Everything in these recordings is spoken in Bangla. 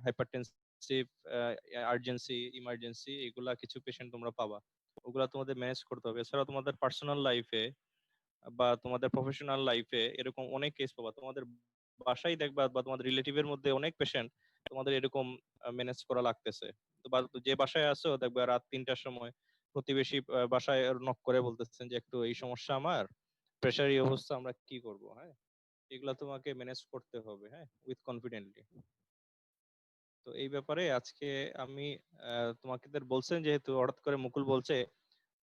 হাইপারটেনসিভ, আর্জেন্সি, ইমার্জেন্সি, এগুলা কিছু পেশেন্ট তোমরা পাবা, ওগুলা তোমাদের ম্যানেজ করতে হবে। এছাড়া তোমাদের পার্সোনাল লাইফে বা তোমাদের প্রফেশনাল লাইফে এরকম অনেক কেস পাবা, তোমাদের বাসায় দেখবা বা তোমাদের রিলেটিভের মধ্যে অনেক পেশেন্ট তোমাদের এরকম ম্যানেজ করা লাগতেছে। তো যে বাসায় আছো দেখবা রাত 3টার সময় প্রতিবেশী বাসায় নক করে বলতেছেন যে একটু এই সমস্যা আমার, প্রেশার এই অবস্থা, আমরা কি করব? হ্যাঁ, এগুলা তোমাকে ম্যানেজ করতে হবে, হ্যাঁ, উইথ কনফিডেন্টলি। তো এই ব্যাপারে আজকে আমি তোমাকে বলছেন যেহেতু হঠাৎ করে মুকুল বলছে,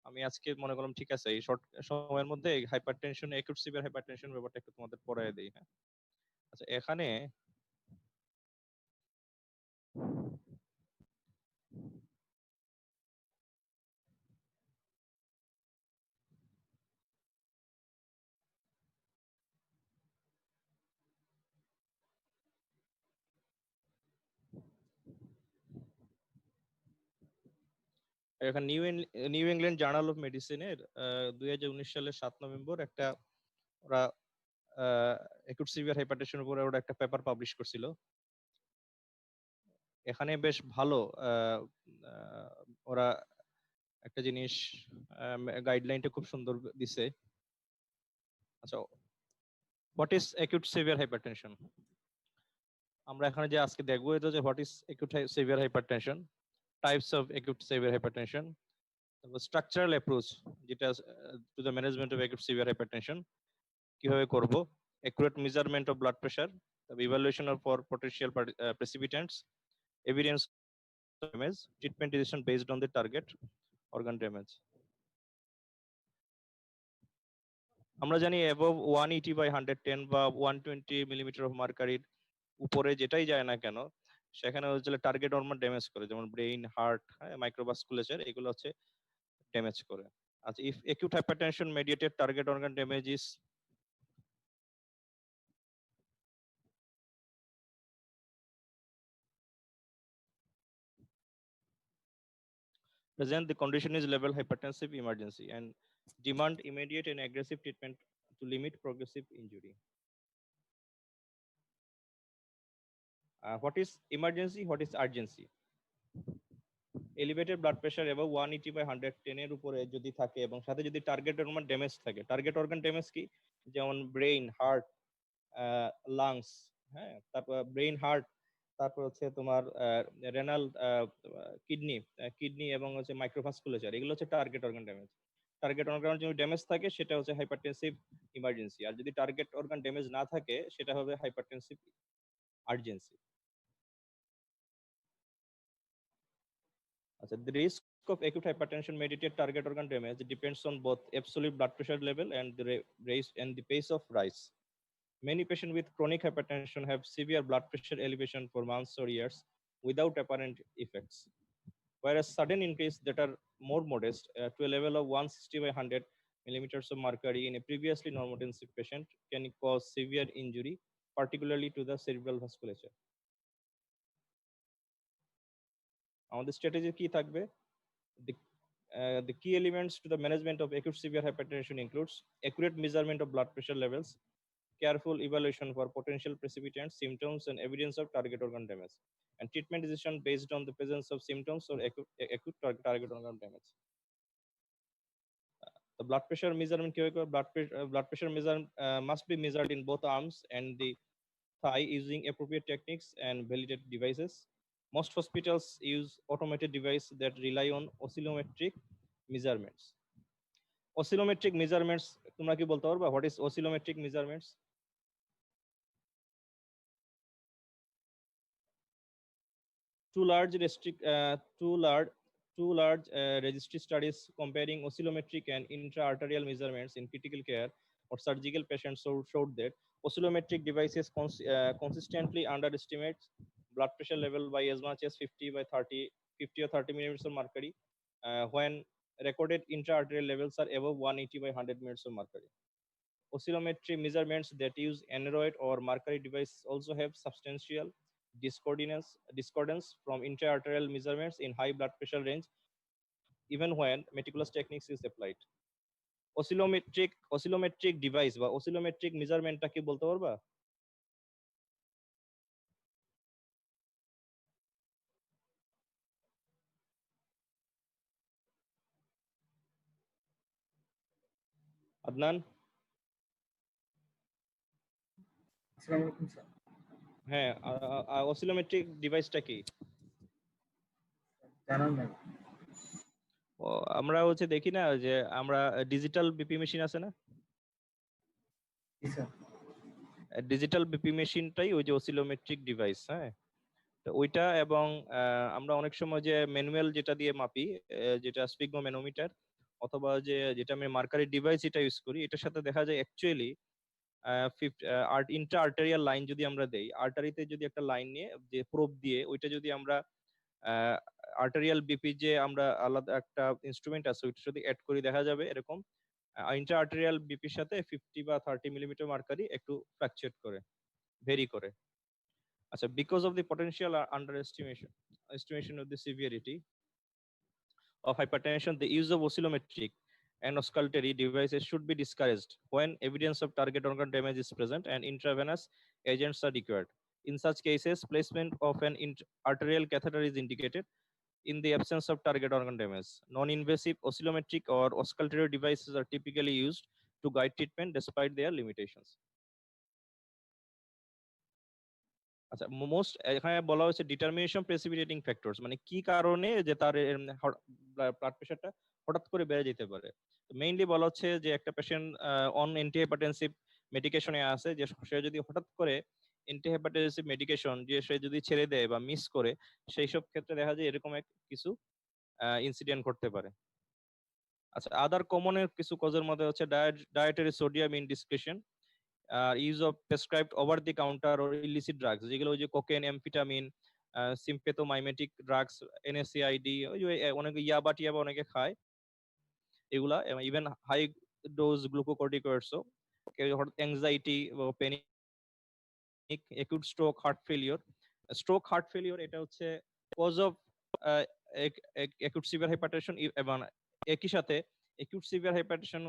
আমি আজকে মনে করলাম ঠিক আছে এই শর্ট সময়ের মধ্যে hyper tension, acute severe hyper tension ব্যাপারটা একটু তোমাদের পড়ায় দেই। হ্যাঁ, আচ্ছা এখানে এখানে নিউ ইংল্যান্ড জার্নাল অফ মেডিসিনের 2019 সালের 7 নভেম্বর একটা ওরা একিউট সিভিয়ার হাইপারটেনশনের উপরে ওরা একটা পেপার পাবলিশ করছিল। এখানে বেশ ভালো আহ, আহ, ওরা একটা জিনিস গাইডলাইনটা খুব সুন্দর দিছে। আচ্ছা, what is acute severe hypertension? আমরা এখানে যে আজকে দেখবো এটা যে what is acute severe hypertension, types of acute severe hypertension, তারপর স্ট্রাকচারাল অ্যাপ্রোচ যেটা to the management of acute severe hypertension কিভাবে করব, accurate measurement of blood pressure, তারপর evaluation of for potential precipitants, evidence damage, treatment decision based on the target organ damage. আমরা জানি অ্যাবভ 180/110 বা 120 মিলিমিটার অফ মার্কারির উপরে যেটাই যায় না কেন সেখানে হচ্ছে টার্গেট অর্গান ড্যামেজ করে, যেমন ব্রেইন, হার্ট, মাইক্রোভাস্কুলেচার, এগুলো হচ্ছে ড্যামেজ করে। আচ্ছা, if acute hypertension mediated target organ damage is present, the condition is level hypertensive emergency and demand immediate and aggressive treatment to limit progressive injury. What is emergency? What is urgency? Elevated blood pressure এবং 180/110 এর উপরে যদি থাকে এবং সাথে যদি টার্গেট অর্গান ড্যামেজ থাকে, টার্গেট অর্গান ড্যামেজ কি, যেমন ব্রেইন, হার্ট, লাংস, হ্যাঁ, তারপর ব্রেইন, হার্ট, তারপর হচ্ছে তোমার রেনাল, কিডনি, কিডনি এবং হচ্ছে মাইক্রোভাস্কুলেচার, এগুলো হচ্ছে target organ damage. Target organ যদি ড্যামেজ থাকে সেটা হচ্ছে হাইপারটেনসিভ ইমার্জেন্সি, আর যদি টার্গেট অর্গান ড্যামেজ না থাকে সেটা হবে hypertensive urgency. The risk of acute hypertension mediated target organ damage depends on both absolute blood pressure level and the pace of rise. Many patients with chronic hypertension have severe blood pressure elevation for months or years without apparent effects, whereas sudden increase that are more modest to a level of 160/100 millimeters of mercury in a previously normotensive patient can cause severe injury, particularly to the cerebral vasculature. আমাদের স্ট্র্যাটেজি কি থাকবে? The, the key elements to the management of acute severe hypertension includes accurate measurement of blood pressure levels, careful evaluation for potential precipitants, symptoms, and evidence of target organ damage, and treatment decision based on the presence of symptoms or acute target organ damage. The blood pressure measurement, blood pressure measurement must be measured in both arms and the thigh using appropriate techniques and validated devices. Most hospitals use automated devices that rely on oscillometric measurements. Oscillometric measurements, তোমরা কি বলতে পারবা what is oscillometric measurements? Two large registry studies comparing oscillometric and intra-arterial measurements in critical care or surgical patients showed that oscillometric devices consistently underestimate blood pressure level by as much as 50 or 30 millimeters of mercury when recorded intra-arterial levels are above 180/100 millimeters of mercury. Oscillometry measurements that use aneroid or mercury devices also have substantial discordance from intra-arterial measurements in high blood pressure range, even when meticulous techniques is applied. oscillometric device বা oscillometric measurement টা কি বলতে পারবা? আদনান? আসসালামু আলাইকুম স্যার। হ্যাঁ, অসিলোমেট্রিক ডিভাইসটা কি? জানান নাই। আমরা হচ্ছে দেখি না যে আমরা ডিজিটাল বিপি মেশিন আছে না, জি স্যার। ডিজিটাল বিপি মেশিনটাই ওই যে অসিলোমেট্রিক ডিভাইস। হ্যাঁ, তো ওইটা এবং আমরা অনেক সময় যে ম্যানুয়াল যেটা দিয়ে মাপি, যেটা স্পিগমোম্যানোমিটার অথবা যেটা আমি মার্কারি ডিভাইস এটা ইউজ করি, এটার সাথে দেখা যায় অ্যাকচুয়ালি ইন্ট্রা আর্টেরিয়াল লাইন যদি আমরা দেই, আর্টারিতে যদি একটা লাইন নিয়ে যে প্রোব দিয়ে ওইটা যদি আমরা আর্টেরিয়াল বিপি যে আমরা আলাদা একটা ইনস্ট্রুমেন্ট আছে ওইটা যদি অ্যাড করি, দেখা যাবে এরকম ইন্ট্রা আর্টেরিয়াল বিপির সাথে 50 বা 30 মিলিমিটার মার্কারি একটু ফ্লাকচুয়েট করে, ভেরি করে। আচ্ছা, because of the potential under estimation of the severity of hypertension, the use of oscillometric and osculatory devices should be discouraged when evidence of target organ damage is present and intravenous agents are required. In such cases, placement of an arterial catheter is indicated in the absence of target organ damage. Non-invasive oscillometric or auscultatory devices are typically used to guide treatment despite their limitations. আচ্ছা, মোস্ট এখানে বলা হয়েছে ডিটারমিনেশন প্রেসিপিটেটিং ফ্যাক্টরস, মানে কি কারণে যে তার ব্লাড প্রেশারটা হঠাৎ করে বেড়ে যেতে পারে। মেইনলি বলা হচ্ছে যে একটা পেশেন্ট অন অ্যান্টিহাইপারটেনসিভ মেডিকেশনে আছে, যে সে যদি হঠাৎ করে অ্যান্টিহাইপারটেনসিভ মেডিকেশন যে সে যদি ছেড়ে দেয় বা মিস করে, সেই সব ক্ষেত্রে দেখা যায় এরকম এক কিছু ইনসিডেন্ট ঘটতে পারে। আচ্ছা, আদার কমনের কিছু কজের মধ্যে হচ্ছে dietary sodium indiscretion, use of prescribed over the counter or illicit drugs, যেগুলো ওই যে cocaine, amphetamine, sympathomimetic drugs, NSAID, ওই যে অনেকে ইয়াবা টিয়াবা অনেকে খায় এগুলা, ইভেন হাই ডোজ গ্লুকোকর্টিকয়েডসও, anxiety, panic, acute stroke, heart failure. Stroke, heart failure এটা হচ্ছে cause of acute severe hypertension, এবং একই সাথে acute severe hypertension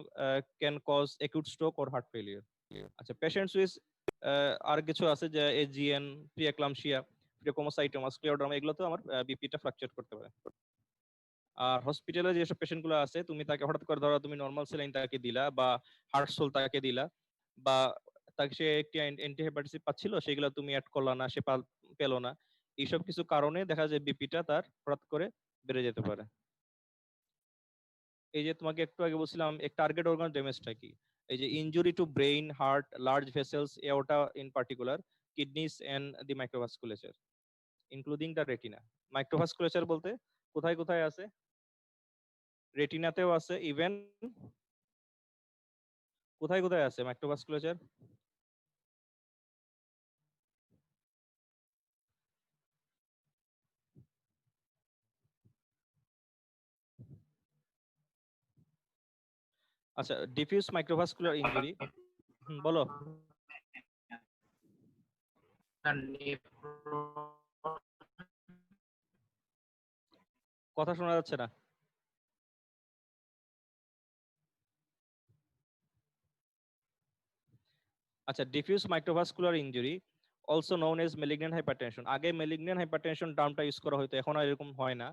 can cause acute stroke or heart failure. আচ্ছা, পেশেন্টস উইথ আর কিছু আছে যে এজিএন, প্রিএক্লামশিয়া, ফ্রিকোমোসাইটোমা, স্ক্লিওডার্মা, এগুলোতে আমার বিপিটা ফ্লাকচুয়েট করতে পারে। আর হসপিটালে যেসব পেশেন্ট গুলো আছে, তুমি তাকে হঠাৎ করে ধরো তুমি নর্মাল স্যালাইন তাকে দিলা বা হার্টসোল তাকে দিলা, বা তাকে সে একটি অ্যান্টিহাইপারটেনসিভ পাচ্ছিল, সেগুলো তুমি অ্যাড করলা না, সে পেলো না, এইসব কিছু কারণে দেখা যায় বিপিটা তার হঠাৎ করে বেড়ে যেতে পারে। এই যে তোমাকে একটু আগে বলছিলাম এক টার্গেট অর্গান ড্যামেজটা কি, এই যে injury to brain, heart, large vessels, aorta in particular, kidneys and the microvasculature including the retina. Microvasculature বলতে কোথায় কোথায় আছে? রেটিনাতেও আছে, ইভেন কোথায় কোথায় আছে মাইক্রোভাস্কুলেচার? আচ্ছা, ডিফিউজ মাইক্রোভাস্কুলার ইনজুরি, বলো। কথা শোনা যাচ্ছে না। আচ্ছা, diffuse microvascular injury also known as malignant hypertension, আগে ম্যালিগন্যান্ট হাইপারটেনশন টার্মটা ইউজ করা হতো, এখন আর এরকম হয় না।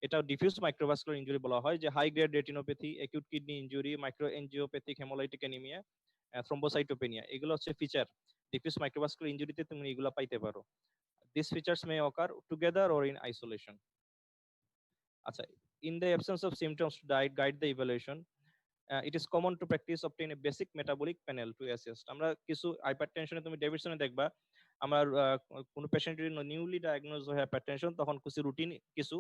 এটা ডিফিউজ মাইক্রোভাস্কুলার ইনজুরি বলা হয়, যে high grade retinopathy, acute kidney injury, microangiopathic haemolytic anaemia, thrombocytopenia, এগুলো হচ্ছে ফিচার। ডিফিউজ মাইক্রোভাস্কুলার ইনজুরিতে তুমি এগুলো পাইতে পারো। This features may occur together or in isolation. আচ্ছা, in the absence of symptoms to guide the evaluation, it is common to practice obtain a basic metabolic panel to assess. আমরা কিছু হাইপারটেনশনে তুমি ডেভিডসনে দেখবা, আমার কোনো পেশেন্ট যদি নিউলি ডায়াগনোজ হয় হাইপারটেনশন, তখন কিছু রুটিন কিছু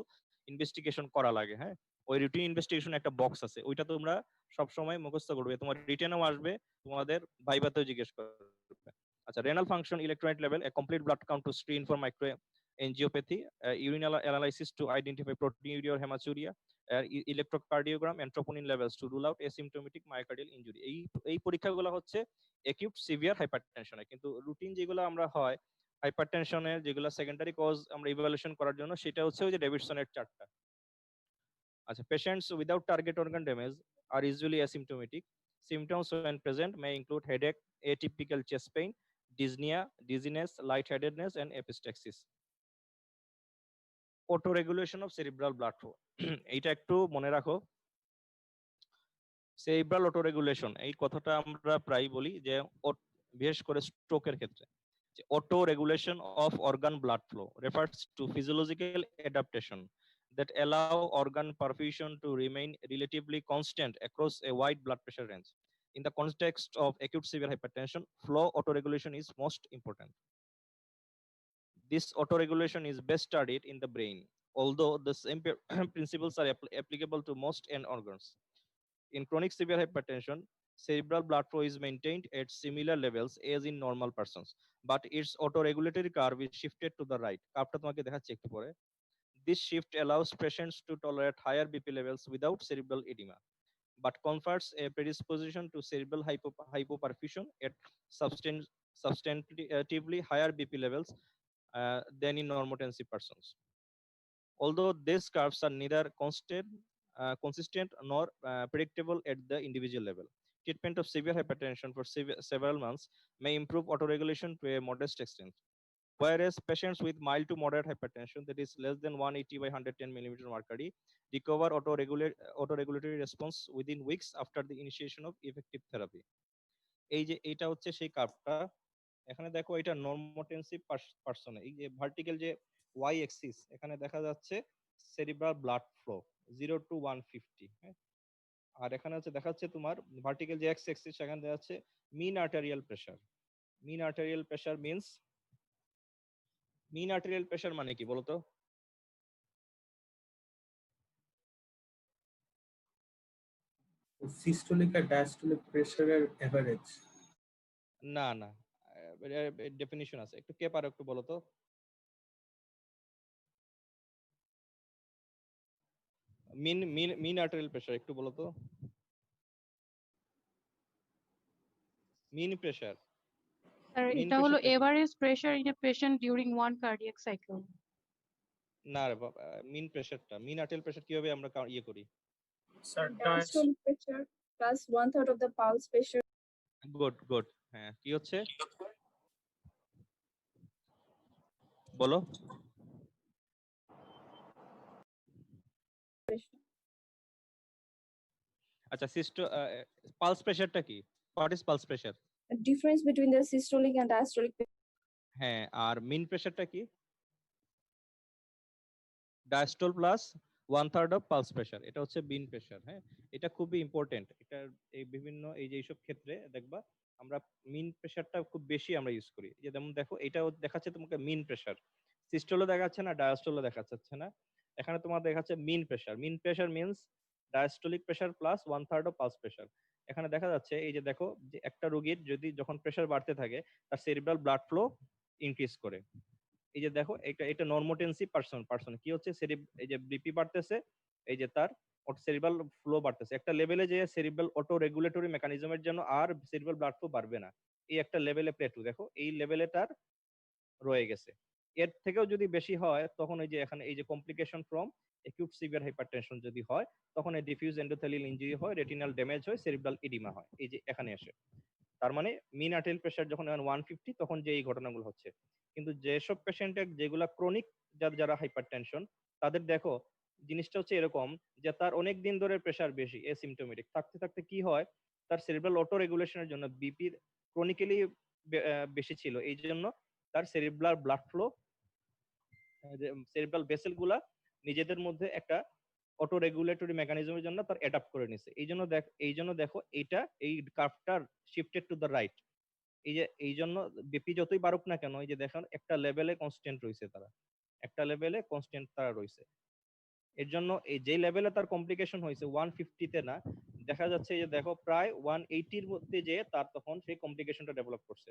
ইনভেস্টিগেশন করা লাগে। হ্যাঁ, ওই রুটিন ইনভেস্টিগেশন একটা বক্স আছে, ওইটা তোমরা সব সময় মুখস্থ করবে, তোমার রিটেনও আসবে, তোমাদের ভাইবাতেও জিজ্ঞেস করবে। আচ্ছা, renal function, electrolyte level, a complete blood count to screen for micro angiopathy, urinal analysis to identify proteinuria or hematuria, electrocardiogram and troponin levels to rule out asymptomatic myocardial injury. এই পরীক্ষাগুলো হচ্ছে অ্যাকিউট সিভিয়ার হাইপারটেনশনে। কিন্তু রুটিন যেগুলো আমরা হয় হাইপারটেনশনের, যেগুলো সেকেন্ডারি কজ আমরা ইভালুয়েশন করার জন্য, সেটা হচ্ছে ওই যে ডেভিডসনের চার্টটা। আচ্ছা, patients without target organ damage are usually asymptomatic. Symptoms when present may include headache, atypical chest pain, dyspnea, dizziness, lightheadedness, and epistaxis. Auto regulation of cerebral blood flow, এইটা একটু মনে রাখো। সেরিব্রাল অটোরেগুলেশন এই কথাটা আমরা প্রায় বলি যে বিশেষ করে স্ট্রোকের ক্ষেত্রে যে autoregulation of organ blood flow refers to physiological adaptation that allow organ perfusion to remain relatively constant across a wide blood pressure range. In the context of acute severe hypertension, flow autoregulation is most important. This autoregulation is best studied in the brain, although the same principles are applicable to most end organs. In chronic severe hypertension, cerebral blood flow is maintained at similar levels as in normal persons, but its autoregulatory curve is shifted to the right. কার্ভটা তোমাকে দেখাচ্ছি একটু পরে। This shift allows patients to tolerate higher BP levels without cerebral edema, but confers a predisposition to cerebral hypoperfusion at substantively higher BP levels than in normotensive persons. Although these curves are neither consistent nor predictable at the individual level. Treatment of severe hypertension for several months may improve autoregulation to a modest extent, whereas patients with mild to moderate hypertension, that is less than 180 by 110 millimeter mercury, recover autoregulatory response within weeks after the initiation of effective therapy. এই যে এটা হচ্ছে সেই কার্ভটা, এখানে দেখো এটা নর্মোটেনসিভ পারসনে এই যে ভার্টিক্যাল যে ওয়াই এক্সিস এখানে দেখা যাচ্ছে সেরিব্রাল ব্লাড ফ্লো 0 to 150, হ্যাঁ, আর এখানে হচ্ছে দেখাচ্ছে তোমার ভার্টিক্যাল যে এক্স এক্সিস সেখানে দেখা যাচ্ছে মিন আর্টেরিয়াল প্রেসার। মিন আর্টেরিয়াল প্রেসার মিন্স, মিন আর্টেরিয়াল প্রেসার মানে কি বলতো? সিস্টোলিক আর ডায়াস্টোলিক প্রেসারের এভারেজ। না না, ডেফিনিশন আছে, একটু কে পারো একটু বলো তো। মিন আর্টেরিয়াল প্রেসার একটু বলো তো। মিন প্রেসার, Sir, মিন এটা হলো প্রেসারটা কি? average pressure in a patient during one cardiac cycle. না রে বাবা, মিন প্রেসারটা, মিন আর্টেরিয়াল প্রেসার কিভাবে আমরা ইয়ে করি? Sir Diastolic pressure plus 1/3 of the pulse pressure. Good good, হ্যাঁ কি হচ্ছে বলো। আচ্ছা পালস প্রেসারটা কি? What is pulse pressure? The difference between the systolic and diastolic হ্যাঁ, আর মিন প্রেসারটা কি? Diastole plus 1/3 of pulse pressure, এটা হচ্ছে মিন প্রেসার। হ্যাঁ, এটা খুবই ইম্পর্টেন্ট। এটা এই বিভিন্ন এই যে এইসব ক্ষেত্রে দেখবা আমরা মিন প্রেসারটা খুব বেশি আমরা ইউজ করি। যে যেমন দেখো এটাও দেখাচ্ছে তোমাকে মিন প্রেসার, সিস্টলও দেখাচ্ছে না, ডায়াস্টলও দেখাচ্ছে না, এখানে তোমার দেখাচ্ছে mean pressure. Mean pressure means diastolic pressure plus 1/3 of pulse pressure. এখানে দেখা যাচ্ছে এই যে দেখো যে একটা রোগীর যদি যখন প্রেসার বাড়তে থাকে তার সেরিব্রাল ব্লাড ফ্লো ইনক্রিজ করে। এই যে দেখো এটা এটা নর্মোটেনসিভ পারসন কি হচ্ছে এই যে বিপি বাড়তেছে, এই যে তার সেরিব্রাল ফ্লো বাড়তেছে একটা লেভেলে, যে সেরিব্রাল অটো রেগুলেটরি মেকানিজমের জন্য আর সেরিব্রাল ব্লাড ফ্লো বাড়বে না, এই একটা লেভেলে প্লেটু দেখো এই লেভেলে তার রয়ে গেছে। এর থেকেও যদি বেশি হয় তখন এই যে এখানে এই যে complication from acute severe hypertension যদি হয় তখন এই ডিফিউজ এন্ডোথেলিয়াল ইনজুরি হয়, রেটিনাল ড্যামেজ হয়, সেরিব্রাল এডিমা হয়, এই যে এখানে এসে। তার মানে মিন আর্টেরিয়াল প্রেসার যখন 150 তখন যে এই ঘটনাগুলো হচ্ছে। কিন্তু যেসব পেশেন্টের যেগুলা ক্রনিক যারা হাইপারটেনশন তাদের দেখো জিনিসটা হচ্ছে এরকম যে তার অনেক দিন ধরে প্রেসার বেশি এসিমটোমেটিক থাকতে থাকতে কি হয়, তার সেরিব্রাল অটো রেগুলেশনের জন্য বিপি ক্রনিক্যালি বেশি ছিল, এই জন্য তার cerebral blood flow, cerebral vessel গুলা নিজেদের মধ্যে একটা অটো রেগুলেটরি মেকানিজমের জন্য তার অ্যাডাপ্ট করে নিছে। এই জন্য দেখো এইটা এই কার্ভটার শিফটেড টু দ্য রাইট। এই জন্য বিপি যতই বাড়ুক না কেন এই যে দেখেন একটা লেভেলে কনস্ট্যান্ট রয়েছে, তারা একটা লেভেলে কনস্ট্যান্ট তারা রয়েছে। এর জন্য এই যে লেভেলে তার কমপ্লিকেশন হয়েছে 150 তে না, দেখা যাচ্ছে যে দেখো প্রায় 180 এর মধ্যে যে তার তখন সেই কমপ্লিকেশনটা ডেভেলপ করছে।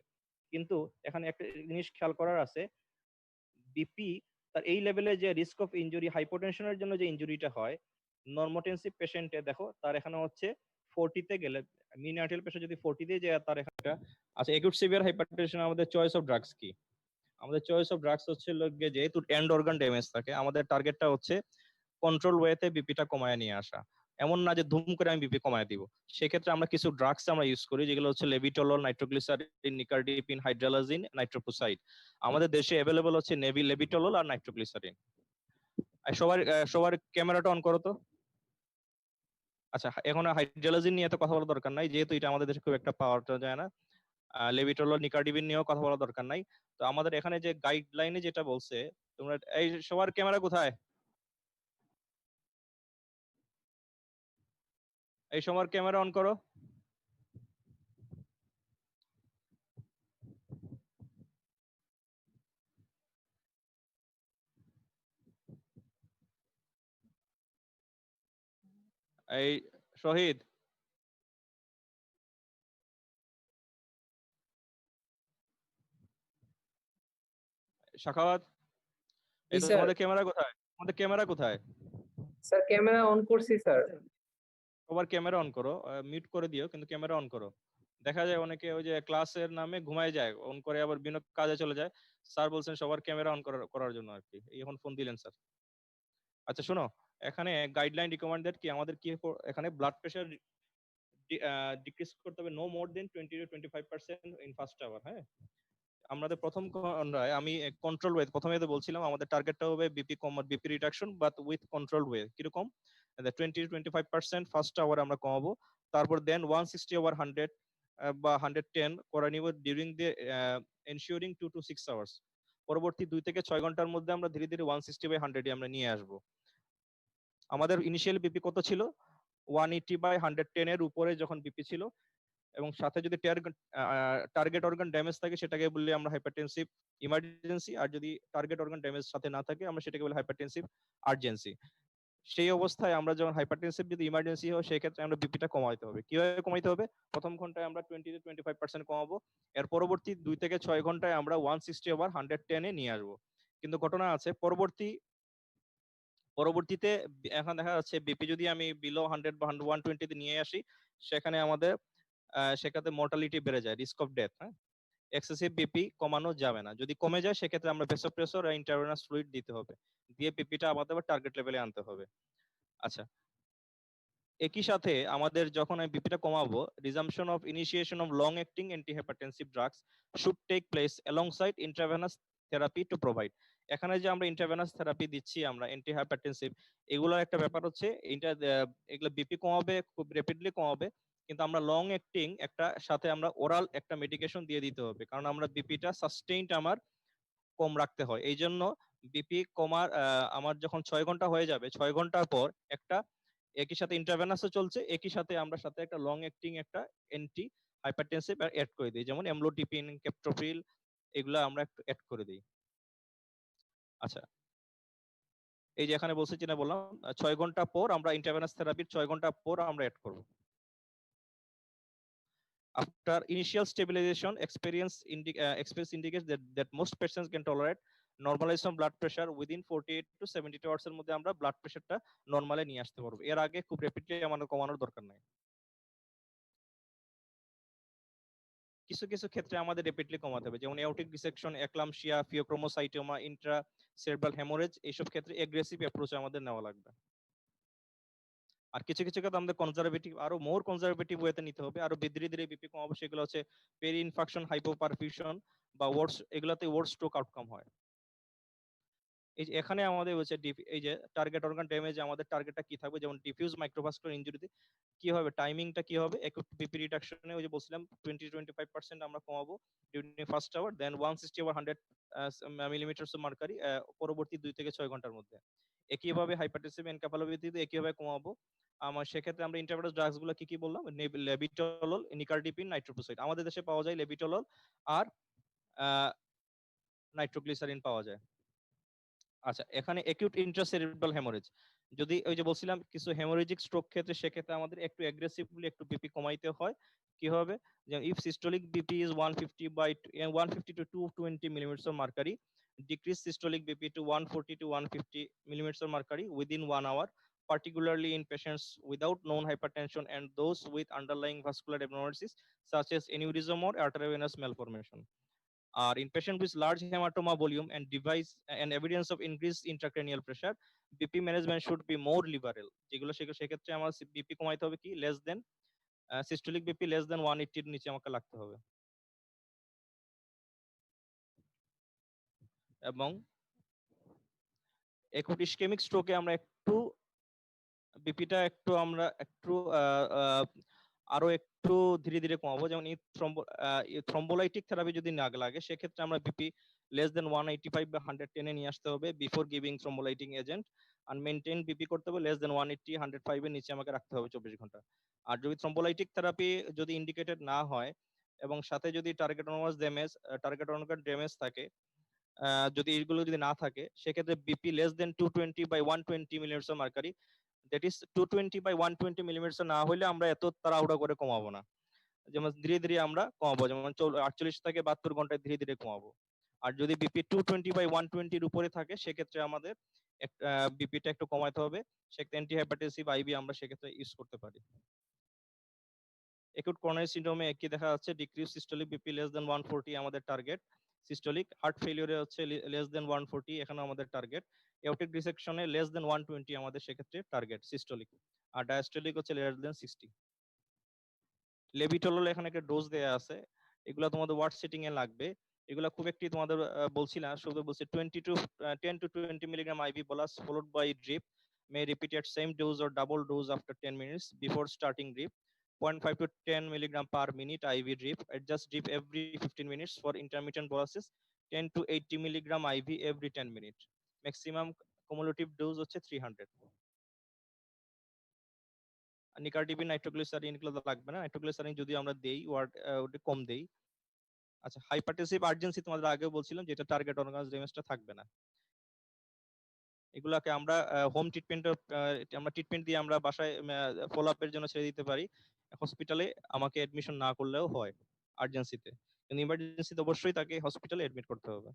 কিন্তু এখানে একটা জিনিস খেয়াল করার আছে, বিপি তার এই লেভেলে যে রিস্ক অফ ইনজুরি হাইপোটেনশনের জন্য যে ইনজুরিটা হয় নরমোটেনসিভ পেশেন্টে দেখো তার এখানে হচ্ছে 40 তে গেলে, মিন আর্টেরিয়াল পেশেন্ট যদি 40 তে যায় তার এখানে। আচ্ছা, একিউট সিভিয়ার হাইপারটেনশন আমাদের চয়েস অফ ড্রাগস কি? আমাদের চয়েস অফ ড্রাগস হচ্ছে লোকে যেহেতু এন্ড অর্গান ড্যামেজ থাকে আমাদের টার্গেটটা হচ্ছে কন্ট্রোল ওয়েতে বিপিটা কমায় নিয়ে আসা। এমন না যে ধুম করে আমি বিপি কমায় দিব, সেক্ষেত্রে আমরা কিছু ড্রাগস আমরা ইউজ করি যেগুলো হচ্ছে লেভিটলল, নাইট্রোগ্লিসারিন, নিকারডিপিন, হাইড্রালাজিন, নাইট্রোপোসাইড। আমাদের দেশে অ্যাভেলেবল হচ্ছে লেভিটলল আর নাইট্রোগ্লিসারিন। সবার ক্যামেরাটা অন করো তো। আচ্ছা, এখন হাইড্রোলজি নিয়ে তো কথা বলার দরকার নাই, যেহেতু এটা আমাদের দেশে খুব একটা পাওয়া যায় না। লেভিটল, নিকার্ডিবিন নিয়েও কথা বলার দরকার নাই। তো আমাদের এখানে যে গাইডলাইনে যেটা বলছে, তোমরা এই সবার ক্যামেরা কোথায়? এই সবার ক্যামেরা অন করো। এই শহীদ, শাখাওয়াত, জি এই তো স্যার। তোমাদের ক্যামেরা কোথায়? তোমাদের ক্যামেরা কোথায়? স্যার ক্যামেরা অন করছি স্যার। সবার ক্যামেরা অন করো, মিউট করে দিও, কিন্তু ক্যামেরা অন করো। দেখা যায় অনেকে ওই যে ক্লাসের নামে ঘুমায় যায়, অন করে আবার বিভিন্ন কাজে চলে যায়। স্যার বলছেন সবার ক্যামেরা অন করার জন্য আর কি, এখন ফোন দিলেন স্যার। আচ্ছা শোনো, এখানে গাইডলাইন রিকমেন্ডেড কি আমাদের কি এখানে ব্লাড প্রেশার ডিক্রিজ করতে হবে no more than 20 to 25% in first hour. হ্যাঁ, আমাদের প্রথম আমি কন্ট্রোল ওয়ে প্রথমে তো বলছিলাম আমাদের টার্গেটটা হবে BP com, BP reduction, but with control way. কিরকম? 20 to 25% ফার্স্ট আওয়ার আমরা কমাবো, তারপর দেন 160/100 বা 110 করে নিব during the ensuring 2 to 6 hours. পরবর্তী 2 থেকে 6 ঘন্টার মধ্যে আমরা ধীরে ধীরে 160/100 আমরা নিয়ে আসবো। আমাদের ইনিশিয়াল বিপি কত ছিল? 180/110 এর উপরে যখন বিপি ছিল, এবং সাথে যদি টার্গেট অর্গান ড্যামেজ থাকে সেটাকে বলি আমরা হাইপারটেনসিভ ইমার্জেন্সি, আর যদি টার্গেট অর্গান ড্যামেজ সাথে না থাকে আমরা সেটাকে বলি হাইপারটেনসিভ আর্জেন্সি। সেই অবস্থায় আমরা যখন হাইপারটেনসিভ যদি ইমার্জেন্সি হয় সেই ক্ষেত্রে আমরা বিপিটা কমাইতে হবে। কিভাবে কমাইতে হবে? প্রথম ঘন্টায় আমরা 20 to 25% কমাবো, এর পরবর্তী 2 থেকে 6 ঘন্টায় আমরা 160/110 এ নিয়ে আসবো। কিন্তু ঘটনা আছে, পরবর্তীতে এখন দেখা যাচ্ছে বিপি যদি আমি বিলো 100 বা 120 তে নিয়ে আসি, সেখানে আমাদের সেক্ষেত্রে মর্টালিটি বেড়ে যায়, রিস্ক অফ ডেথ। হ্যাঁ, এক্সেসিভ বিপি কমানো যাবে না। যদি কমে যায় সেক্ষেত্রে আমরা ভেসোপ্রেসর আর ইন্টারভেনাস ফ্লুইড দিতে হবে, দিয়ে বিপিটা আমাদের টার্গেট লেভেলে আনতে হবে। আচ্ছা, একই সাথে আমাদের যখন আমি বিপিটা কমাবো, resumption of initiation of long acting antihypertensive drugs should take place alongside intravenous therapy to provide. এখানে যে আমরা ইন্ট্রাভেনাস থেরাপি দিচ্ছি আমরা অ্যান্টিহাইপারটেনসিভ, এগুলোর একটা ব্যাপার হচ্ছে এগুলো বিপি কমাবে, খুব র্যাপিডলি কমাবে, কিন্তু আমরা লং অ্যাক্টিং একটা সাথে আমরা ওরাল একটা মেডিকেশন দিয়ে দিতে হবে, কারণ আমরা বিপিটা সাস্টেইনড আমার কম রাখতে হয়। এই জন্য বিপি কমার আমার যখন 6 ঘন্টা হয়ে যাবে, 6 ঘন্টার পর একটা একই সাথে ইন্টারভেনাসও চলছে, একই সাথে আমরা সাথে একটা লং অ্যাক্টিং একটা অ্যান্টি হাইপারটেনসিভ অ্যাড করে দিই, যেমন এমলোডিপিন, কেপটোপ্রিল, এগুলো আমরা একটু অ্যাড করে দিই। আচ্ছা, এই যে এখানে বলছে যেটা বললাম, 6 ঘন্টা পর আমরা ইন্টারভেনাস থেরাপির 6 ঘন্টা পর আমরা অ্যাড করব। After initial stabilization, experience indicates that most patients can tolerate normalization blood pressure within 48 to 72 hours এর মধ্যে আমরা ব্লাড প্রেশারটা নরমালে নিয়ে আসতে পারবো। এর আগে খুব র্যাপিডলি আমাদের কমানোর দরকার নাই। কিছু কিছু ক্ষেত্রে আমাদের র্যাপিডলি কমাতে হবে, যেমন aortic dissection, eclampsia, phaeochromocytoma, intracerebral haemorrhage, এইসব ক্ষেত্রে এগ্রেসিভ অ্যাপ্রোচ আমাদের নেওয়া লাগবে। আর কিছু কিছু ক্ষেত্রে আমাদের কনজারভেটিভ, আরো মোর কনজারভেটিভ ওয়েতে নিতে হবে, আরো ধীরে ধীরে বিপি কমাবো। সেগুলো হচ্ছে পেরি ইনফাকশন, হাইপোপারফিউশন বা ওয়ার্ড, এগুলাতে ওয়ার্ড স্ট্রোক আউটকাম হয়। এই যে এখানে আমাদের হচ্ছে এই যে টার্গেট অর্গান ড্যামেজ, আমাদের টার্গেটটা কি থাকবে, যেমন ডিফিউজ মাইক্রোভাস্কুলার ইনজুরিতে কি হবে, টাইমিংটা কি হবে, একুট বিপি রিডাকশনে ওই যে বলছিলাম 20 to 25% আমরা কমাবো during first hour, then 160/100 millimetres of mercury পরবর্তী 2 থেকে 6 ঘন্টার মধ্যে। একইভাবে হাইপারটেনসিভ এনকেফালোপ্যাথিতে একইভাবে কমাবো। আমার সেক্ষেত্রে আমরা ইন্টারভেনাস ড্রাগস গুলো কি কি বললাম, লেবিটলল, নিকার্ডিপিন, নাইট্রোপ্রোসাইড। আমাদের দেশে পাওয়া যায় লেবিটলল আর নাইট্রোগ্লিসারিন পাওয়া যায়। আচ্ছা, এখানে অ্যাকিউট ইন্ট্রাসেরেব্রাল হেমোরেজ, যদি ওই যে বলছিলাম কিছু হেমোরেজিক স্ট্রোক ক্ষেত্রে, সেক্ষেত্রে আমাদের একটু অ্যাগ্রেসিভলি একটু বিপি কমাইতে হয়। কি হবে, যেমন if systolic BP is 150 to 220 millimeters of mercury, decrease systolic BP to 140 to 150 millimeters of mercury within 1 hour, particularly in patients without known hypertension and those with underlying vascular abnormalities such as aneurysm or arteriovenous malformation. In patient with large hematoma volume and device and evidence of increased intracranial pressure, BP management should be more liberal। যেগুলো সেক্ষেত্রে আমার বিপি কমাইতে হবে কি, less than systolic BP less দেন 180 এর নিচে আমাকে লাগতে হবে। এবং অ্যাকুট ইসকেমিক স্ট্রোকে আমরা একটু বিপিটা একটু আমরা একটু আরো একটু ধীরে ধীরে কমাবো, যেমন থ্রম্বোলাইটিক থেরাপি যদি না লাগে সেক্ষেত্রে আমরা বিপি লেস দেন 185 বা 110 এ নিয়ে আসতে হবে বিফোর গিভিং থ্রম্বোলাইটিং এজেন্ট, আর মেইনটেইন বিপি করতে হবে লেস দেন 180 105 এর নিচে আমাকে রাখতে হবে 24 ঘন্টা। আর যদি থ্রম্বোলাইটিক থেরাপি যদি ইন্ডিকেটেড না হয় এবং সাথে যদি টার্গেট অর্গান ড্যামেজ থাকে, যদি এইগুলো যদি না থাকে সেক্ষেত্রে BP less than 220 by 120 millimetre mercury, that is 220 by 120 millimetre না হলে আমরা এত তাড়াহুড়া করে কমাবো না, যেমন ধীরে ধীরে আমরা কমাবো, যেমন 48 থেকে 72 ঘন্টায় ধীরে ধীরে কমাবো। আর যদি বিপি 220 বাই 120 উপরে থাকে সেক্ষেত্রে আমাদের বিপিটা একটু কমাতে হবে, সেক্ষেত্রে অ্যান্টিহাইপারটেনসিভ আইভি আমরা সেক্ষেত্রে ইউজ করতে পারি। একুট করোনারি সিনড্রোমে একই দেখা যাচ্ছে, ডিক্রিজ সিস্টোলিক বিপি লেস দেন 140 আমাদের টার্গেট, সিস্টোলিক হার্ট ফেলিওরে হচ্ছে লেস দেন 140 এখানে আমাদের টার্গেট, এওটিক ডিসেকশনে লেস দেন 120 আমাদের সেক্ষেত্রে টার্গেট সিস্টোলিক, আর ডায়াস্টোলিক হচ্ছে লেস দেন 60। লেবিটোলল এখানে একটা ডোজ দেয়া আছে, এগুলা তোমাদের ওয়ার্ড সেটিং এ লাগবে, এগুলা খুব একটি তোমাদের বলছি না, শুধু বলছি 10 to 20 milligram IV bolus followed by drip, may repeat at same dose or double dose after 10 minutes before starting drip, 0.5 to 10 milligram per minute IV drip, adjust drip every 15 minutes for intermittent boluses, 10 to 80 milligram IV every 10 minutes, maximum cumulative dose হচ্ছে 300। নিকারটিপিন নাইট্রোগ্লিসারিন এগুলো তো লাগবে না, নাইট্রোগ্লিসারিন যদি আমরা দেই ওটা কম দেই। আচ্ছা, হাইপারটেনসিভ আর্জেন্সি তোমাদের আগেও বলছিলাম যেটা টার্গেট অর্গান ড্যামেজটা থাকবে না, এগুলাকে আমরা হোম ট্রিটমেন্ট আমরা ট্রিটমেন্ট দিয়ে আমরা বাসায় ফলো আপের জন্য ছেড়ে দিতে পারি, হসপিটালে আমাকে অ্যাডমিশন না করলেও হয় আর্জেন্সিতে, কিন্তু ইমার্জেন্সিতে অবশ্যই তাকে হসপিটালে অ্যাডমিট করতে হবে।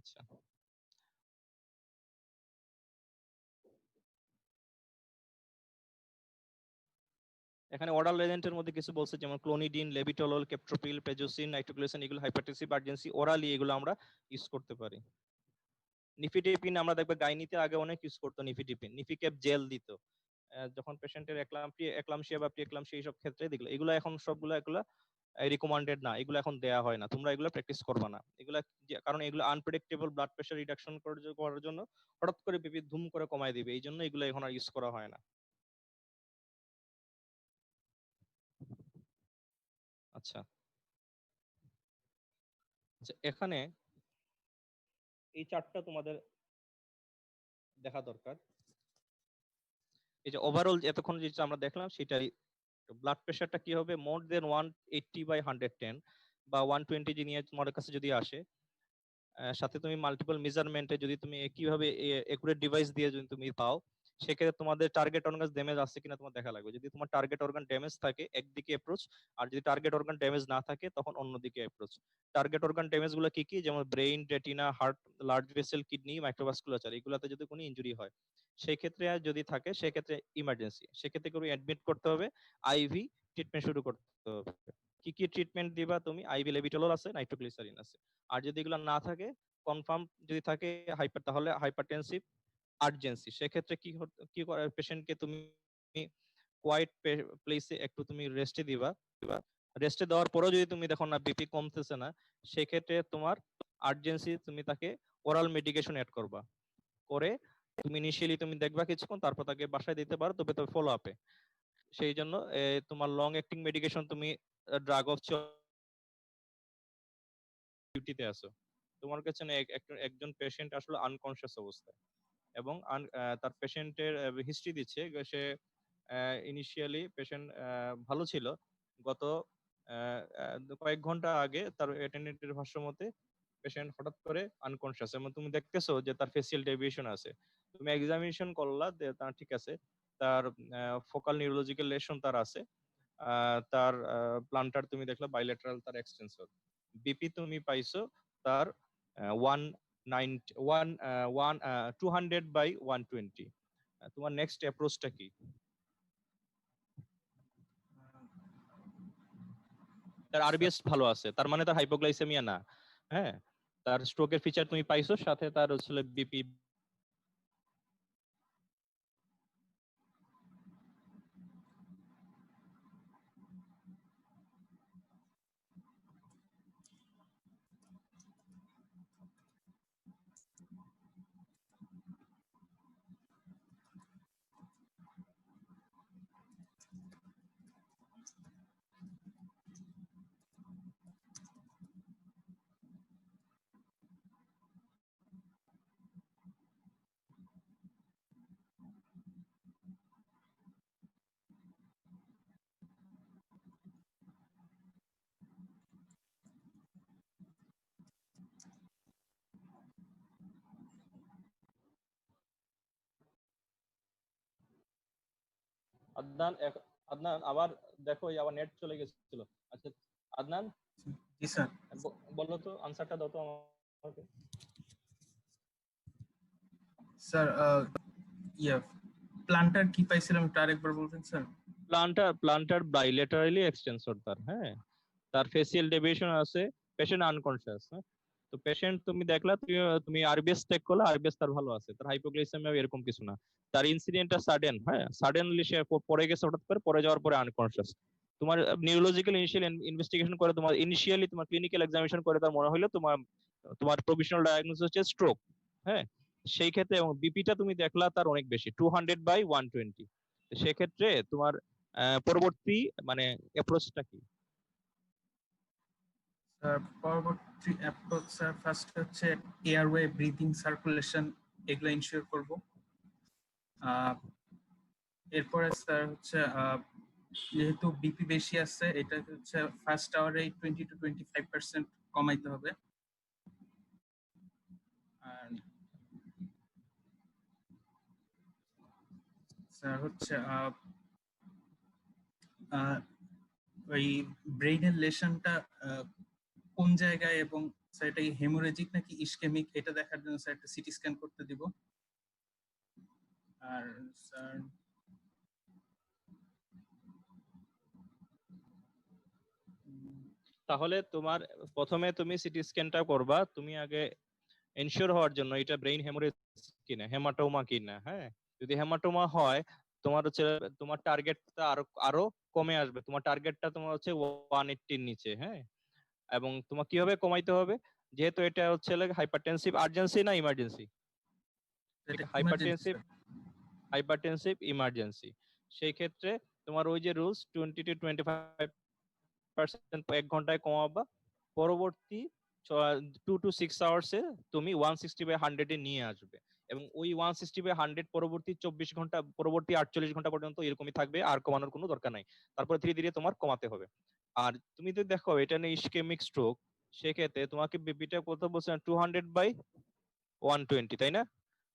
আচ্ছা, এখানে অর্ডার এজেন্টের মধ্যে কিছু বলছে, যেমন ক্লোনিডিন, লেবিটোলল, কেপট্রোপিল, প্রেজোসিন, নাইট্রোগ্লিসারিন, এগুলো হাইপারটেনসিভ আর্জেন্সি ওরালি এগুলো আমরা ইউজ করতে পারি। নিফিডিপিন আমরা দেখবে গাইনিতে আগে অনেক ইউজ করতো, নিফিডিপিন নিফিক্যাপ জেল দিত যখন পেশেন্টের একলামশিয়া বা প্রিএক্লামশিয়া এইসব ক্ষেত্রে দিল, এগুলো এখন সবগুলো এগুলো রিকমেন্ডেড না, এগুলো এখন দেয়া হয় না, তোমরা এগুলো প্র্যাকটিস করবা না এগুলা, কারণ এগুলো আনপ্রেডিক্টেবল ব্লাড প্রেশার রিডাকশন করার জন্য হঠাৎ করে বিপি ধুম করে কমায় দিবে, এই জন্য এগুলো এখন আর ইউজ করা হয় না। আচ্ছা, এখানে এই চার্টটা তোমাদের দেখা দরকার, এই যে ওভারঅল এতক্ষণ যেটা আমরা দেখলাম সেটাই, ব্লাড প্রেশারটা কি হবে, মোর দেন 180 বাই 110 বা 120 যে নিয়ে তোমার কাছে যদি আসে, সাথে তুমি মাল্টিপল মেজারমেন্টে যদি তুমি একইভাবে একুরেট ডিভাইস দিয়ে যদি তুমি পাও, সেক্ষেত্রে তোমাদের টার্গেট অর্গান ড্যামেজ আছে কিনা তোমার দেখা লাগবে, যদি তোমার টার্গেট অর্গান ড্যামেজ থাকে একদিকে অ্যাপ্রোচ, আর যদি টার্গেট অর্গান ড্যামেজ না থাকে তখন অন্যদিকে অ্যাপ্রোচ। টার্গেট অর্গান ড্যামেজ গুলো কি কি, যেমন brain, retina, heart, large vessel, kidney, microvasculature, এগুলাতে যদি কোনো ইনজুরি হয় সেক্ষেত্রে যদি থাকে সেক্ষেত্রে ইমার্জেন্সি, সেক্ষেত্রে করে অ্যাডমিট করতে হবে, আইভি ট্রিটমেন্ট শুরু করতে হবে। কি কি ট্রিটমেন্ট দিবা তুমি, আইভি লেবিটোলল আছে, নাইট্রোগ্লিসারিন আছে, আর যদি এগুলো না থাকে কনফার্ম যদি থাকে তাহলে হাইপারটেনসিভ আর্জেন্সি, সেক্ষেত্রে কি করে পেশেন্টকে তুমি কোয়াইট প্লেসে একটু তুমি রেস্টে দিবা, রেস্টে দেওয়ার পরেও যদি তুমি দেখো না বিপি কমতেছে না, সেক্ষেত্রে তোমার আর্জেন্সি তুমি তাকে ওরাল মেডিকেশন অ্যাড করবা, করে তুমি ইনিশিয়ালি তুমি দেখবা কিছুক্ষণ, তারপর তাকে বাসায় দিতে পারো, তবে ফলো আপে, সেই জন্য তোমার লং অ্যাক্টিং মেডিকেশন তুমি ড্রাগ অফ ডিউটিতে আছো, তোমার কাছে না একজন পেশেন্ট আসলে আনকনসিয়াস অবস্থায় এবং তার পেশেন্টের হিস্ট্রি দিচ্ছে, সে ইনিশিয়ালি পেশেন্ট ভালো ছিল, গত কয়েক ঘন্টা আগে তার অ্যাটেন্ডেন্টের ভাষ্য মতে পেশেন্ট হঠাৎ করে আনকনসিয়াস, এবং তুমি দেখতেছো যে তার ফেসিয়াল ডেভিয়েশন আছে, তুমি এক্সামিনেশন করলা তার ঠিক আছে, তার ফোকাল নিউরোলজিক্যাল লেশন তার আছে, তার প্লান্টার তুমি দেখলা বাইলেটারাল তার এক্সটেনসর, বিপি তুমি পাইছো তার 200 বাই 120, তোমার নেক্সট অ্যাপ্রোচটা কি? তার আরবিএস ভালো আছে, তার মানে তার হাইপোগ্লাইসেমিয়া না, হ্যাঁ, তার স্ট্রোকের ফিচার তুমি পাইছো, সাথে তার হচ্ছে বিপি আদনান আবার দেখো, এই আবার নেট চলে গেছিল। আচ্ছা আদনান, জি স্যার। বলো তো, আনসারটা দাও তো আমাকে। স্যার প্লান্টার কি পাইছিলাম একটু আরেকবার বলবেন স্যার? প্লান্টার বাইলেটারালি এক্সটেন্সর তার, হ্যাঁ, তার ফেসিয়াল ডেভিয়েশন আছে, পেশেন্ট আনকনশিয়াস। হ্যাঁ, তো পেশেন্ট তুমি দেখলা, তুমি আরবিএস চেক করলে আরবিএস তার ভালো আছে, তার হাইপোগ্লাইসেমিয়া এরকম কিছু না, তার ইনসিডেন্টটা সাডেন, হ্যাঁ, সাডেনলি সে পড়ে গেছে হঠাৎ করে, পড়ে যাওয়ার পরে আনকনশিয়াস। তোমার নিউরোলজিক্যাল ইনিশিয়াল ইনভেস্টিগেশন করে, তোমার ইনিশিয়ালি তোমার ক্লিনিক্যাল এক্সামিনেশন করে তার মনে হলো তোমার তোমার প্রভিশনাল ডায়াগনোসিস হচ্ছে স্ট্রোক। হ্যাঁ, সেই ক্ষেত্রে এবং বিপিটা তুমি দেখলা তার অনেক বেশি, 200/120। সেক্ষেত্রে তোমার পরবর্তী মানে অ্যাপ্রোচটা কি? স্যার পরবর্তী অ্যাপ্রোচ স্যার ফার্স্ট হচ্ছে এয়ারওয়ে ব্রিদিং সার্কুলেশন এগুলো ইনশিওর করব। এরপরে স্যার হচ্ছে যেহেতু বিপি বেশি আছে, এটা হচ্ছে ফার্স্ট আওয়ারে 20 to 25% কমাইতে হবে। আর স্যার হচ্ছে ওই ব্রেইনের লেশনটা কোন জায়গায় এবং স্যার এটা হেমোরেজিক নাকি ইসকেমিক এটা দেখার জন্য স্যার একটা সিটি স্ক্যান করতে দিব। আর স্যার তাহলে তোমার প্রথমে তুমি সিটি স্ক্যানটা করবা, তুমি আগে এনশিওর হওয়ার জন্য এটা ব্রেইন হেমোরেজ কিনা, হেমাটোমা কিনা। হ্যাঁ, যদি হেমাটোমা হয়, তোমার হচ্ছে তোমার টার্গেটটা আরো আরো কমে আসবে, তোমার টার্গেটটা তোমার হচ্ছে 180 নিচে। হ্যাঁ, এবং তোমার কিভাবে কমাইতে হবে, যেহেতু এটা হচ্ছে হাইপারটেনসিভ আর্জেন্সি না ইমার্জেন্সি? এটা ইমার্জেন্সি হাইপারটেনসিভ, হাইপারটেনসিভ ইমার্জেন্সি। সেই ক্ষেত্রে তোমার ওই যে রুলস 20 to 25% 1 ঘন্টায় কমাবা, পরবর্তী 2 to 6 আওয়ার্সে তুমি 160/100 এ নিয়ে আসবে, এবং ওই 160/100 পরবর্তী 24 ঘন্টা, পরবর্তী 48 ঘন্টা পর্যন্ত এরকমই থাকবে, আর কমানোর কোনো দরকার নাই। তারপরে ধীরে ধীরে তোমার কমাতে হবে। আর তুমি তো দেখো এটা নিয়ে ইসকেমিক স্ট্রোক, সেক্ষেত্রে তোমাকে বিপিটা কত বলছেন, 200/120, তাই না?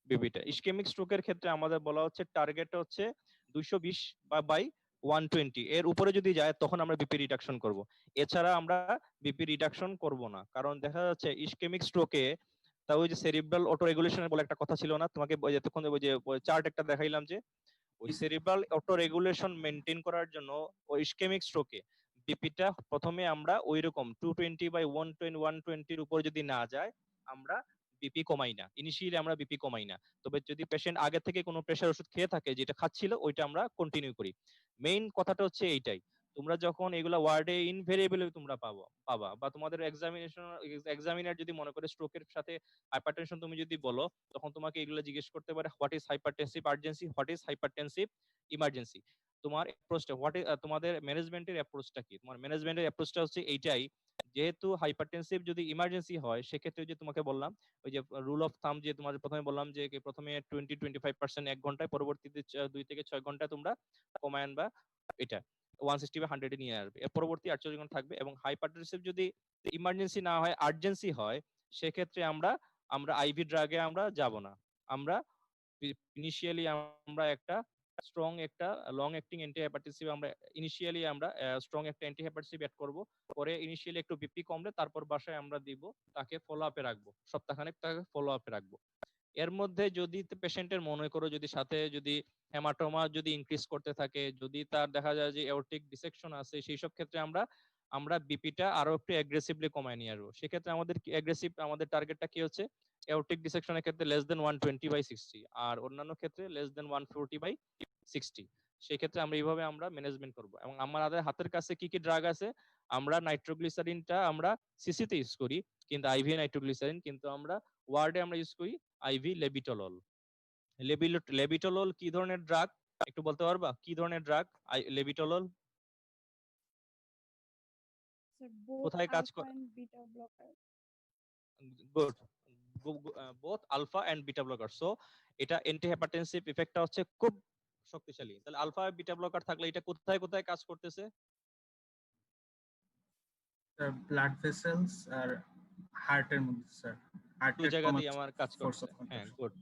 বিপিটা ইসকেমিক স্ট্রোকের ক্ষেত্রে আমাদের বলা হচ্ছে টার্গেট হচ্ছে 220/120, এর উপরে যদি যায় তখন আমরা বিপি রিডাকশন করব। এছাড়া আমরা বিপি রিডাকশন করব না, কারণ দেখা যাচ্ছে ইসকেমিক স্ট্রোকে তা ওই যে সেরিব্রাল অটো রেগুলেশনের বলে একটা কথা ছিল না তোমাকে, ওই যে তখন ওই যে চার্ট একটা দেখাইলাম, যে ওই সেরিব্রাল অটো রেগুলেশন মেনটেন করার জন্য ওই ইসকেমিক স্ট্রোকে বিপিটা প্রথমে আমরা ওই রকম 220/120 উপর যদি না যায়, আমরা বিপি কমাই না, ইনিশিয়ালি আমরা বিপি কমাই না। তবে যদি পেশেন্ট আগে থেকে কোনো প্রেশার ওষুধ খেয়ে থাকে, যেটা খাচ্ছিল ওইটা আমরা কন্টিনিউ করি। মেইন কথাটা হচ্ছে এইটাই, তোমরা যখন এগুলা ওয়ার্ডে ইনভেরিয়েবল তোমরা পাবা বা তোমাদের এক্সামিনার যদি মনে করে স্ট্রোকের সাথে হাইপারটেনশন তুমি যদি বলো, তখন তোমাকে এগুলো জিজ্ঞেস করতে পারে, what is hypertensive urgency, what is hypertensive emergency. তোমার অ্যাপ্রোচটা তোমাদের ম্যানেজমেন্টের অ্যাপ্রোচটা কি? তোমার ম্যানেজমেন্টের অ্যাপ্রোচটা হচ্ছে এইটাই, যেহেতু হাইপারটেনসিভ যদি ইমার্জেন্সি হয়, সেক্ষেত্রে যে তোমাকে বললাম ওই যে রুল অফ থাম, যে তোমার প্রথমে বললাম যে প্রথমে 20-25% 1 ঘন্টায়, পরবর্তীতে 2 থেকে 6 ঘন্টায় তোমরা কমায় আনবা, এটা 160/100 এ নিয়ে আসবে, এর পরবর্তী 48 ঘন্টা থাকবে। এবং হাইপারটেনসিভ যদি ইমার্জেন্সি না হয়, আর্জেন্সি হয়, সেক্ষেত্রে আমরা আমরা আইভি ড্রাগে আমরা যাব না, আমরা ইনিশিয়ালি আমরা একটা স্ট্রং একটা লং অ্যাক্টিং অ্যান্টিহাইপারটেনসিভ আমরা ইনিশিয়ালি আমরা স্ট্রং একটা অ্যান্টিহাইপারটেনসিভ অ্যাড করব, পরে ইনিশিয়ালি একটু বিপি কমলে তারপর বাসায় আমরা দিব, তাকে ফলো আপে রাখবো, সপ্তাহখানেক তাকে ফলো আপে রাখবো। এর মধ্যে যদি পেশেন্টের মনে করো যদি সাথে যদি হেমাটোমা যদি ইনক্রিজ করতে থাকে, যদি তার দেখা যায় যে এওরটিক ডিসেকশন আছে, সেই সব ক্ষেত্রে আমরা আমরা বিপিটা আরো একটু অ্যাগ্রেসিভলি কমায় নিয়ে আসবো। সেক্ষেত্রে আমাদের অ্যাগ্রেসিভ আমাদের টার্গেটটা কি হচ্ছে, এওরটিক ডিসেকশনের ক্ষেত্রে লেস দেন 120/60, আর অন্যান্য ক্ষেত্রে লেস দেন 140/60। সেই ক্ষেত্রে আমরা এইভাবে আমরা ম্যানেজমেন্ট করব। এবং আমাদের হাতের কাছে কি কি ড্রাগ আছে, আমরা নাইট্রোগ্লিসারিনটা আমরা সিসিতে ইউজ করি, কিন্তু আইভি নাইট্রোগ্লিসারিন কিন্তু আমরা ওয়ার্ডে আমরা ইউজ করি আইভি লেবিটলল। লেবিটলল কি ধরনের ড্রাগ, একটু বলতে পারবা কি ধরনের ড্রাগ লেবিটলল? Sir, both কোথায় কাজ alpha করে? and beta blocker. Good, both alpha and beta blocker. So এটা অ্যান্টিহাইপারটেনসিভ ইফেক্টটা হচ্ছে খুব শক্তিশালী। তাহলে আলফা বিটা ব্লকার থাকলে এটা কোথায় কোথায় কাজ করতেছে? ব্লাড ভেসেলস আর হার্টের মধ্যে স্যার, দুই হার্টের জায়গা দিয়ে আমার কাজ ফোর্স করছে। অফ হ্যাঁ, contraction. Good,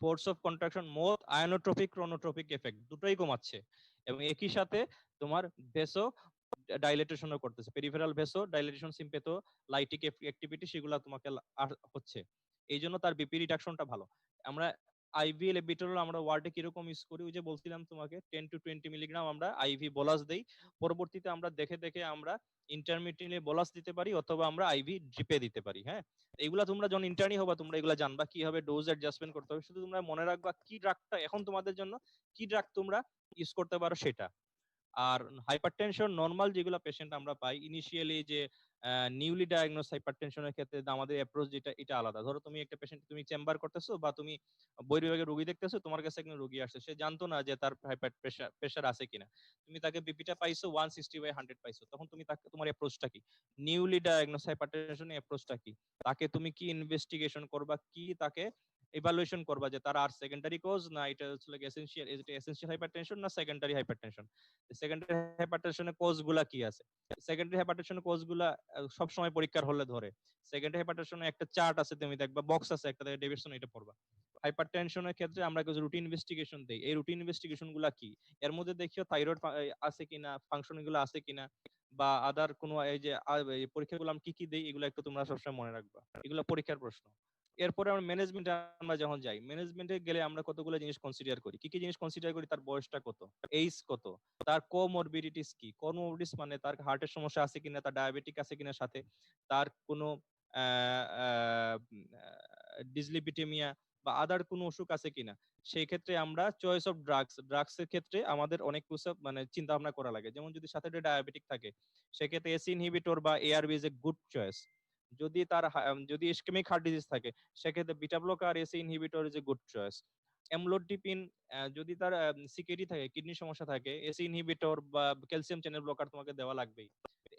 force of contraction more ionotropic chronotropic effect দুটোই কমাচ্ছে এবং একই সাথে তোমার ভেসো ডাইলেটেশনও করতেছে, peripheral vasodilatation, sympatholytic activity সেগুলো তোমাকে হচ্ছে, এই জন্য তার বিপি রিডাকশনটা ভালো। আমরা আইভি লেবিটোরাল আমরা ওয়ার্ডে কিরকম ইউজ করি, ওই যে বলছিলাম তোমাকে 10 to 20 মিলিগ্রাম আমরা আইভি বলাস দেই, পরবর্তীতে আমরা দেখে দেখে আমরা ইন্টারমিডিয়েটলি বলাস দিতে পারি অথবা আমরা আইভি ড্রিপে দিতে পারি। হ্যাঁ, এগুলা তোমরা যখন ইন্টার্নি হবা তোমরা এগুলা জানবা কিভাবে ডোজ অ্যাডজাস্টমেন্ট করতে হবে, শুধু তোমরা মনে রাখবা কি ড্রাগটা এখন তোমাদের জন্য, কি ড্রাগ তোমরা ইউজ করতে পারো সেটা। আর হাইপারটেনশন নরমাল যেগুলো পেশেন্ট আমরা পাই ইনিশিয়ালি, যে নিউলি ডায়াগনোস হাইপারটেনশনের ক্ষেত্রে আমাদের অ্যাপ্রোচ যেটা এটা আলাদা। ধরো তুমি একটা পেশেন্ট তুমি চেম্বার করতেছো বা তুমি বহির্বিভাগে রোগী দেখতেছো, তোমার কাছে একজন রোগী আসছে, সে জানতো না যে তার হাইপার প্রেশার আছে কিনা, তুমি তাকে বিপিটা পাইছো 160/100 পাইছো, তখন তুমি তাকে তোমার অ্যাপ্রোচটা কি, নিউলি ডায়াগনোস হাইপারটেনশনের অ্যাপ্রোচটা কি, তাকে তুমি কি ইনভেস্টিগেশন করবা, কি তাকে ইভালুয়েশন করবা যে তার আর সেকেন্ডারি কজ না এটা হচ্ছে এসেনশিয়াল, এটা এসেনশিয়াল হাইপারটেনশন না সেকেন্ডারি হাইপারটেনশন, সেকেন্ডারি হাইপারটেনশনের কজ গুলা কি আছে। সেকেন্ডারি হাইপারটেনশনের কজ গুলা সব সময় পরীক্ষার হলে ধরে। সেকেন্ডারি হাইপারটেনশনের একটা চার্ট আছে, তুমি দেখবা বক্স আছে একটা, ডেভিডসন এটা পড়বা। হাইপারটেনশনের ক্ষেত্রে আমরা কিছু রুটিন ইনভেস্টিগেশন দেই, এই রুটিন ইনভেস্টিগেশন গুলা কি, এর মধ্যে দেখিও থাইরয়েড আছে কিনা, ফাংশন গুলো আছে কিনা, বা আদার কোনো এই যে এই পরীক্ষাগুলো আমরা কি কি দেই, এগুলো একটু তোমরা সবসময় মনে রাখবা, এগুলো পরীক্ষার প্রশ্ন। এরপরে আমরা ম্যানেজমেন্টে আমরা যখন যাই, ম্যানেজমেন্টে গেলে আমরা কতগুলো জিনিস কনসিডার করি, কি কি জিনিস কনসিডার করি, তার বয়সটা কত, এইজ কত, তার কোমরবিডিটিস কি, কোমরবিডিটিস মানে তার হার্টের সমস্যা আছে কিনা, তার ডায়াবেটিক আছে কিনা সাথে, তার কোনো ডিসলিপিডেমিয়া বা আদার কোনো অসুখ আছে কিনা। সেই ক্ষেত্রে আমরা চয়েস অফ ড্রাগসের ক্ষেত্রে আমাদের অনেক কিছু মানে চিন্তা ভাবনা করা লাগে। যেমন যদি সাথে ডায়াবেটিক থাকে সেক্ষেত্রে এসি ইনহিবিটর বা ARB is a good choice. যদি তার যদি ইসকেমিক হার্ট ডিজিজ থাকে সেক্ষেত্রে beta blocker ACE inhibitor is a good choice. Amlodipine যদি তার সিকেডি থাকে, কিডনির সমস্যা থাকে, এসি ইনহিবিটর বা ক্যালসিয়াম চ্যানেল ব্লকার তোমাকে দেওয়া লাগবেই।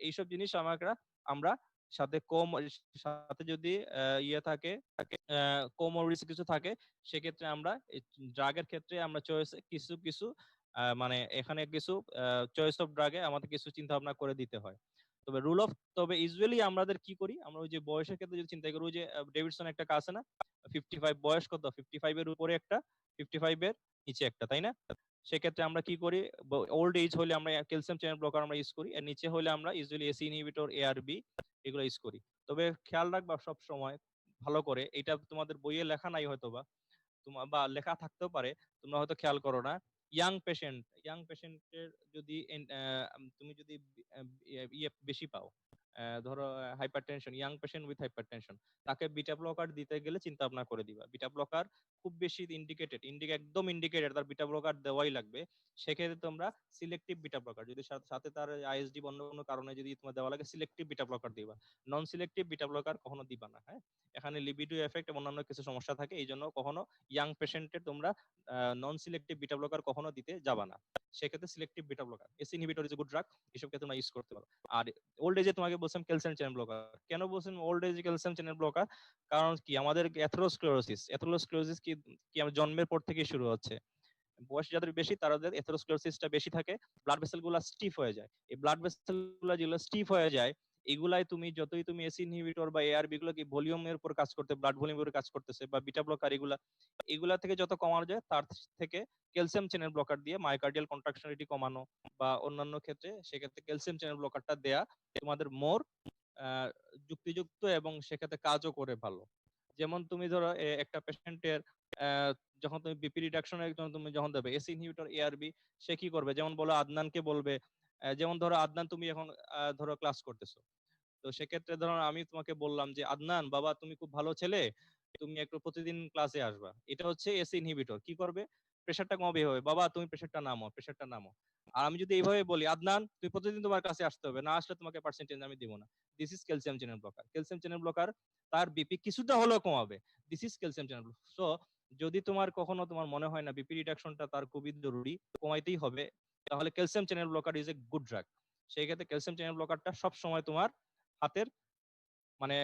এইসব জিনিস আমরা সাথে সাথে যদি ইয়ে থাকে কোমরবিডিটিস কিছু থাকে সেক্ষেত্রে আমরা ড্রাগের ক্ষেত্রে আমরা চয়েস কিছু কিছু মানে এখানে কিছু চয়েস অফ ড্রাগে আমাদের কিছু চিন্তা ভাবনা করে দিতে হয়। তবে ইউজুয়ালি আমাদের কি করি, আমরা ওই যে বয়সের ক্ষেত্রে যদি চিন্তা করি, ওই যে ডেভিডসন একটা কাজ আছে না, 55 বয়স কত, 55 এর উপরে একটা, 55 এর নিচে একটা, তাই না? সেক্ষেত্রে আমরা কি করি, ওল্ড এজ হলে আমরা ক্যালসিয়াম চ্যানেল ব্লকার আমরা ইউজ করি, আর নিচে হলে আমরা ইউজুয়ালি এসি ইনহিবিটর এআরবি এগুলো ইউজ করি। তবে খেয়াল রাখবা সব সময় ভালো করে, এটা তোমাদের বইয়ে লেখা নাই হয়তোবা, তোমার বা লেখা থাকতেও পারে, তোমরা হয়তো খেয়াল করো না। ইয়াং পেশেন্টের যদি তুমি যদি ইয়ে বেশি পাও, ধরো hypertension, young patient with hypertension, তাকে বিটা ব্লকার দিতে গেলে চিন্তা ভাবনা করে দিবা। বিটা ব্লকার খুব বেশি একদম ইন্ডিকেটেড, তার বিটা ব্লকার দেওয়াই লাগবে। সেক্ষেত্রে তোমরা সিলেক্টিভ বিটা ব্লকার, যদি সাথে তার আইএসডি অন্য কোনো কারণে যদি তোমার দেওয়া লাগে, সিলেক্টিভ বিটা ব্লকার দিবা, নন সিলেক্টিভ বিটা ব্লকার কখনো দিবা না। হ্যাঁ, এখানে লিবিডো এফেক্ট এবং অন্যান্য কিছু সমস্যা থাকে, এই জন্য কখনো ইয়াং পেশেন্টের তোমরা নন সিলেক্টিভ বিটা ব্লকার কখনো দিতে যাবা না। সেক্ষেত্রে selective beta blocker, ACE inhibitor is a good drug, এসবকে তোমরা ইউজ করতে পারো। আর ওল্ড এজে তোমাকে বলছিলাম ক্যালসিয়াম চ্যানেল ব্লকার, কেন বলছেন ওল্ড এজে ক্যালসিয়াম চ্যানেল ব্লকার, কারণ কি আমাদের এথেরোস্ক্লেরোসিস কি আমাদের জন্মের পর থেকে শুরু হচ্ছে। বয়স যাদের বেশি তাদের এথেরোস্ক্লেরোসিসটা বেশি থাকে, ব্লাড ভেসেল গুলা স্টিফ হয়ে যায়। এই ব্লাড ভেসেল গুলা যেগুলো স্টিফ হয়ে যায়, এগুলাই তুমি যতই তুমি এসি ইনহিবিটর বা এআরবি গুলো কি ভলিউমের উপর কাজ করতে, ব্লাড ভলিউমের উপর কাজ করতেছে, বা বিটা ব্লকার এগুলা থেকে যত কমানো যায় তার থেকে ক্যালসিয়াম চ্যানেল ব্লকার দিয়ে মায়োকার্ডিয়াল কন্ট্রাকশনালিটি কমানো বা অন্যান্য ক্ষেত্রে সেক্ষেত্রে ক্যালসিয়াম চ্যানেল ব্লকারটা দেয়া তোমাদের মোর যুক্তিযুক্ত এবং সেক্ষেত্রে কাজও করে ভালো। যেমন তুমি ধরো একটা পেশেন্টের যখন তুমি বিপি রিডাকশনের তুমি যখন দেবে এসি ইনহিবিটর এআরবি, সে কি করবে, যেমন বলো আদনানকে বলবে, যেমন ধরো আদনান তুমি এখন ধরো ক্লাস করতেছো, তো সেক্ষেত্রে ধরো আমি তোমাকে বললাম যে আদনান বাবা তুমি খুব ভালো ছেলে, তুমি একটু প্রতিদিন ক্লাসে আসবা, এটা হচ্ছে এসি ইনহিবিটর কি করবে, প্রেশারটা কমাবে, হবে বাবা তুমি প্রেশারটা নামো। আর আমি যদি এইভাবে বলি আদনান তুমি প্রতিদিন তোমার কাছে আসতে হবে, না আসলে তোমাকে পার্সেন্টেজ আমি দিব না, this is calcium channel blocker. Calcium channel blocker তার বিপি কিছুটা হলেও কমাবে, this is calcium channel blocker. So যদি তোমার কখনো তোমার মনে হয় না বিপি রিডাকশনটা তার খুবই জরুরি, কমাইতেই হবে, তাহলে calcium channel blocker is a good drug. সেই ক্ষেত্রে ক্যালসিয়াম চ্যানেল ব্লকারটা সব সময় তোমার হাতের মানে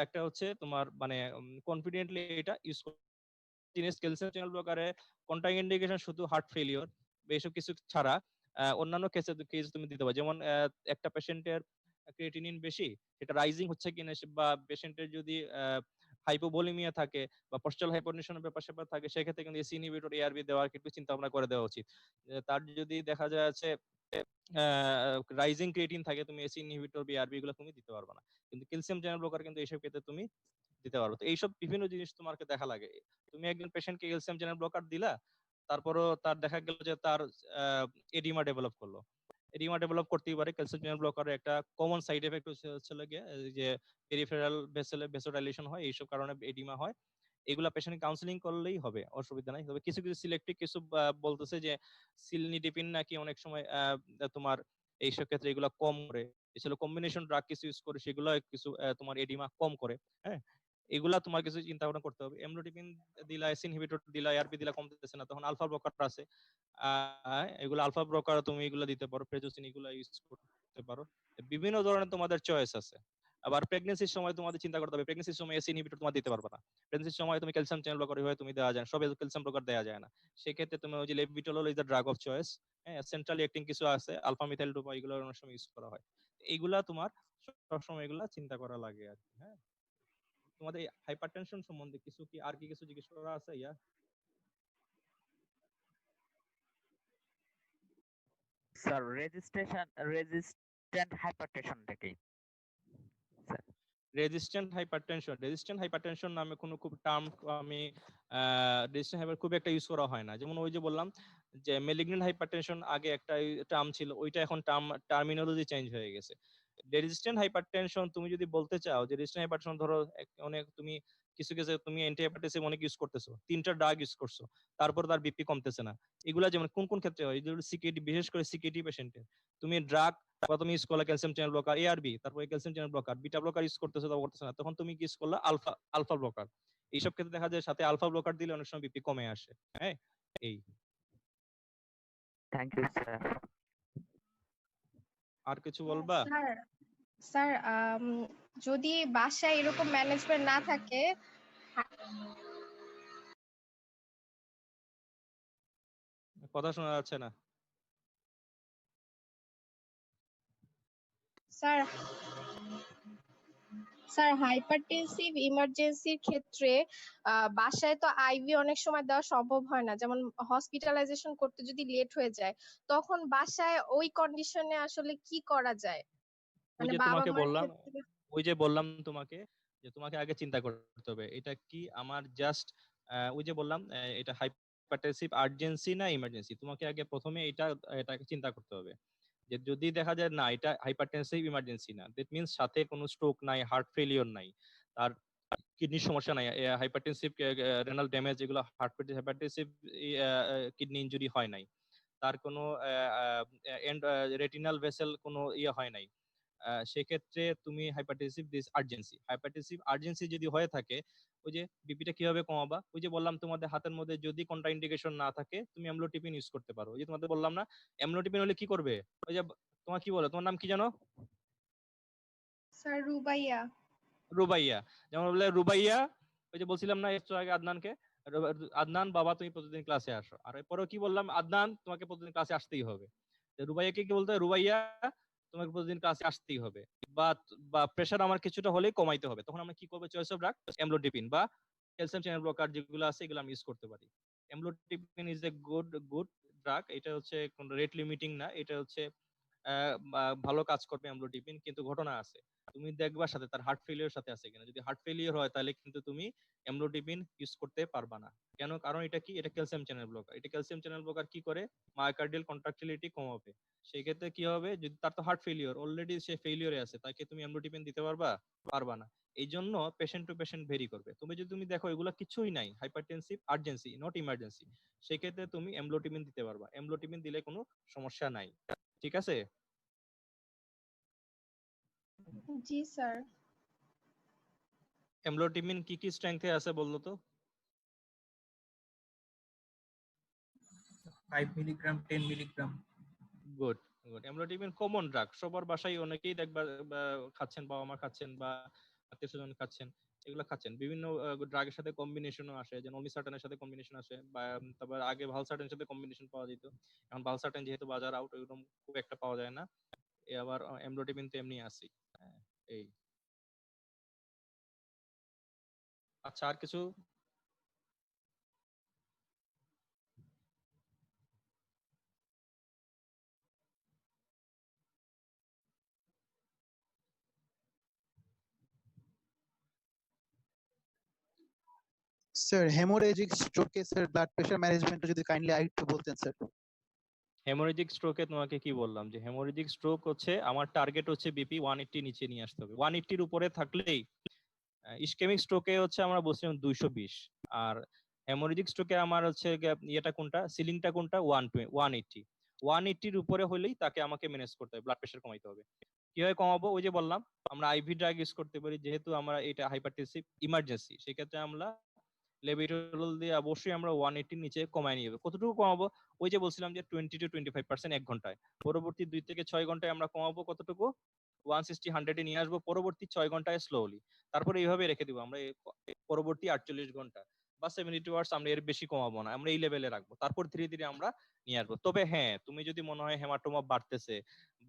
একটা হচ্ছে তোমার মানে কনফিডেন্টলি এটা ইউজ করতে। ক্যালসিয়াম চ্যানেল ব্লকারে কন্ট্রাইন্ডিকেশন শুধু হার্ট ফেলিওর এইসব কিছু ছাড়া অন্যান্য কেস তুমি দিতে পারো। যেমন একটা পেশেন্টের ক্রিয়েটিনিন বেশি, সেটা রাইজিং হচ্ছে কিনা, বা পেশেন্টের যদি হাইপোভোলিমিয়া থাকে বা পোস্টাল হাইপোটেনশনের ব্যাপার থাকে, সেক্ষেত্রে কিন্তু এসি ইনহিবিটর এআরবি দেওয়ার একটু চিন্তা ভাবনা করে দেওয়া উচিত। তার যদি দেখা যায় আছে রাইজিং ক্রিয়েটিন থাকে, তুমি এসি ইনহিবিটর বিআরবি এগুলো তুমি দিতে পারবে না, কিন্তু ক্যালসিয়াম চ্যানেল ব্লকার কিন্তু এইসব ক্ষেত্রে তুমি দিতে পারো। তো এইসব বিভিন্ন জিনিস তোমাকে দেখা লাগে। তুমি একজন পেশেন্টকে ক্যালসিয়াম চ্যানেল ব্লকার দিলা, তারপরও তার দেখা গেল যে তার এডিমা ডেভেলপ করলো। এডিমা ডেভেলপ করতেই পারে। ক্যালসিয়াম চ্যানেল ব্লকারের একটা কমন সাইড এফেক্ট হচ্ছে গিয়ে যে পেরিফেরাল ভেসেলে ভেসোডাইলেশন হয়, এইসব কারণে এডিমা হয়। এগুলা পেশেন্ট কাউন্সিলিং করলেই হবে, অসুবিধা নাই। তবে কিছু কিছু সিলেক্টিভ কিছু বলতেছে যে সিলনিডিপিন নাকি অনেক সময় তোমার এইসব ক্ষেত্রে এগুলা কম করে, এছাড়া কম্বিনেশন ড্রাগ কিছু ইউজ করে সেগুলো কিছু তোমার এডিমা কম করে। হ্যাঁ, এগুলা তোমার কিছু চিন্তা ভাবনা করতে হবে। এমলোডিপিন দিলা, এসি ইনহিবিটর দিলা, এআরবি দিলা, কমতেছে না, তখন আলফা ব্লকার আছে, এগুলো আলফা ব্লকার তুমি এগুলো দিতে পারো, প্রেজোসিন এগুলো ইউজ করতে পারো। বিভিন্ন ধরনের তোমাদের চয়েস আছে। আবার প্রেগন্যান্সির সময় তোমাদের চিন্তা করতে হবে, প্রেগন্যান্সির সময় এসি ইনহিবিটর তোমার দিতে পারবে না। প্রেগন্যান্সির সময় তুমি ক্যালসিয়াম চ্যানেল ব্লকার হয়ে তুমি দেওয়া যায় না, সব ক্যালসিয়াম ব্লকার দেওয়া যায় না। সেক্ষেত্রে তুমি ওই যে labetalol is the drug of choice. হ্যাঁ, সেন্ট্রালি অ্যাক্টিং কিছু আছে, আলফা মিথাইল ডোপা, এগুলো অনেক সময় ইউজ করা হয়। এইগুলা তোমার সবসময় এগুলা চিন্তা করা লাগে আর কি। হ্যাঁ, তোমাদের হাইপারটেনশন সম্বন্ধে কিছু কি আর কি কিছু জিজ্ঞেস করা আছে? স্যার রেজিস্ট্যান্ট হাইপারটেনশনটা কি স্যার? রেজিস্ট্যান্ট হাইপারটেনশন নামে কোনো খুব টার্ম আমি রেজিস্ট্যান্ট হাইপার খুব একটা ইউজ করা হয় না। যেমন ওই যে বললাম যে মেলিগন্যান্ট হাইপারটেনশন আগে একটা টার্ম ছিল, ওইটা এখন টার্মিনোলজি চেঞ্জ হয়ে গেছে। রেজিস্ট্যান্ট হাইপারটেনশন তুমি যদি বলতে চাও যে রেজিস্ট্যান্ট হাইপারটেনশন, ধরো অনেক তুমি কিছু কিছু তুমি অ্যান্টিহাইপারটেনসিভ অনেক ইউজ করতেছো, 3টা ড্রাগ ইউজ করছো, তারপর তার বিপি কমতেছে না, এগুলা যেমন কোন কোন ক্ষেত্রে হয়? যেগুলো সিকেডি, বিশেষ করে সিকেডি পেশেন্টের, তুমি ড্রাগ প্রথমে ইউজ করলা ক্যালসিয়াম চ্যানেল ব্লকার এআরবি, তারপরে calcium channel blocker beta blocker use করতেছে, তা করতেছে না, তখন তুমি কি ইউজ করলা আলফা আলফা ব্লকার। এইসব ক্ষেত্রে দেখা যায় সাথে আলফা ব্লকার দিলে অনেক সময় বিপি কমে আসে। হ্যাঁ, এই। Thank you sir. আর কিছু বলবা? স্যার স্যার যদি বাসায় এরকম ম্যানেজমেন্ট না থাকে, কথা শোনা যাচ্ছে না। স্যার স্যার হাইপারটেনসিভ ইমার্জেন্সির ক্ষেত্রে বাসায় তো আইভি অনেক সময় দেওয়া সম্ভব হয় না, যেমন হসপিটালাইজেশন করতে যদি লেট হয়ে যায়, তখন বাসায় ওই কন্ডিশনে আসলে কি করা যায়? ওই মানে যে বাবা তোমাকে মার বললাম, ক্ষেত্রে। ওই যে বললাম তোমাকে যে তোমাকে আগে চিন্তা করতে হবে এটা কি আমার জাস্ট, ওই যে বললাম এটা হাইপারটেনসিভ আর্জেন্সি না ইমার্জেন্সি। তোমাকে আগে প্রথমে এটাকে চিন্তা করতে হবে যে যদি দেখা যায় না এটা হাইপারটেনসিভ ইমার্জেন্সি না, দ্যাট মিন্স সাথে কোনো স্ট্রোক নাই, হার্ট ফেলিওর নাই, তার কিডনির সমস্যা নাই, হাইপারটেনসিভ রেনাল ড্যামেজ, এগুলো হাইপারটেনসিভ কিডনি ইনজুরি হয় নাই, তার কোনো এন্ড রেটিনাল ভেসেল কোনো হয় নাই, সেক্ষেত্রে তুমি হাইপারটেনসিভ আর্জেন্সি যদি হয়ে থাকে, ওই যে বিপিটা কিভাবে কমাবা? ওই যে বললাম তোমাদের হাতের মধ্যে যদি কোনটা ইন্ডিকেশন না থাকে তুমি অ্যামলোটিপিন ইউজ করতে পারো। ওই যে তোমাদের বললাম না, অ্যামলোটিপিন হলে কি করবে? ওই যে তোমার কি বলে, তোমার নাম কি জানো? স্যার রুবাইয়া। রুবাইয়া। যেমন বলে রুবাইয়া, ওই যে বলছিলাম না একটু আগে আদনানকে, আদনান বাবা তুমি প্রতিদিন ক্লাসে আসো। আর এরপরেও কি বললাম, আদনান তোমাকে প্রতিদিন ক্লাসে আসতেই হবে। রুবাইয়াকে কি বলতে হয়? রুবাইয়া তোমাকে প্রতিদিন ক্লাসে আসতেই হবে, বা বা প্রেশার আমার কিছুটা হলেই কমাইতে হবে। তখন আমরা কি করবো? চয়েস অফ ড্রাগ এমলোডিপিন বা ক্যালসিয়াম চ্যানেল ব্লকার যেগুলো আছে এগুলো আমি ইউজ করতে পারি। Amlodipine is a good good drug. এটা হচ্ছে কোন রেট লিমিটিং না, এটা হচ্ছে ভালো কাজ করবে অ্যামলোডিপিন। কিন্তু ঘটনা আছে, তুমি দেখবা সাথে তার হার্ট ফেলিওর সাথে আছে কিনা। যদি হার্ট ফেলিওর হয় তাহলে কিন্তু তুমি অ্যামলোডিপিন ইউজ করতে পারবা না। কেন? কারণ এটা কি, এটা ক্যালসিয়াম চ্যানেল ব্লকার। এটা ক্যালসিয়াম চ্যানেল ব্লকার কি করে? মায়োকার্ডিয়াল কন্ট্রাকটিলিটি কমাবে। সেই ক্ষেত্রে কি হবে, যদি তার তো হার্ট ফেলিওর অলরেডি, সে ফেলিওরে আছে, তাকে তুমি অ্যামলোডিপিন দিতে পারবা? পারবা না। এই জন্য পেশেন্ট টু পেশেন্ট ভেরি করবে। তুমি যদি তুমি দেখো এগুলো কিছুই নাই, হাইপারটেনসিভ আর্জেন্সি নট ইমার্জেন্সি, সেক্ষেত্রে তুমি অ্যামলোডিপিন দিতে পারবা। অ্যামলোডিপিন দিলে কোনো সমস্যা নাই। ঠিক আছে? জি স্যার। অ্যামলোডিপিন কি কি স্ট্রেংথে আছে বললো তো? 5 milligram, 10 milligram. Good good. Amlodipine common drug, সবার বাসায় অনেকেই দেখবা খাচ্ছেন, বাবা মা খাচ্ছেন বা আত্মীয় স্বজন খাচ্ছেন, এগুলো খাচ্ছেন। বিভিন্ন ড্রাগের সাথে কম্বিনেশনও আসে, যেমন ওমিসার্টানের সাথে কম্বিনেশন আসে, বা তারপর আগে ভালসার্টানের সাথে কম্বিনেশন পাওয়া যেত। এখন ভালসার্টান যেহেতু বাজার আউট, এরকম খুব একটা পাওয়া যায় না। আবার অ্যামলোডিপিন তো এমনি আসি। এই আচ্ছা, আর কিছু? স্যার হেমোরেজিক স্ট্রোকে স্যার ব্লাড প্রেশার ম্যানেজমেন্ট যদি কাইন্ডলি আরেকটু বলতেন স্যার। হেমোরেজিক স্ট্রোকে তোমাকে কি বললাম যে হেমোরেজিক স্ট্রোক হচ্ছে আমার টার্গেট হচ্ছে বিপি 180 নিচে নিয়ে আসতে হবে। 180 এর উপরে থাকলেই ইসকেমিক স্ট্রোকে হচ্ছে আমরা বলছিলাম 220, আর হেমোরেজিক স্ট্রোকে আমার হচ্ছে ইয়েটা কোনটা, সিলিংটা কোনটা, 180। 180 এর উপরে হলেই তাকে আমাকে ম্যানেজ করতে হবে, ব্লাড প্রেশার কমাইতে হবে। কিভাবে কমাবো? ওই যে বললাম আমরা আইভি ড্রাগ ইউজ করতে পারি, যেহেতু আমরা এটা হাইপারটেনসিভ ইমার্জেন্সি, সেক্ষেত্রে আমরা লেবিটোল দিয়ে অবশ্যই আমরা 180 নিচে কমায় নিয়ে যাবো। কতটুকু কমাবো? ওই যে বলছিলাম যে 20 to 25% 1 ঘন্টায়। পরবর্তী 2 থেকে 6 ঘন্টায় আমরা কমাবো কতটুকু? 160 100 এ নিয়ে আসবো পরবর্তী 6 ঘন্টায় স্লোলি। তারপরে এইভাবে রেখে দিব আমরা পরবর্তী 48 ঘন্টা বা 72 আওয়ার্স আমরা এর বেশি কমাবো না, আমরা এই লেভেলে রাখবো। তারপর ধীরে ধীরে আমরা নিয়ে আসবো। তবে হ্যাঁ, তুমি যদি মনে হয় হেমাটোমা বাড়তেছে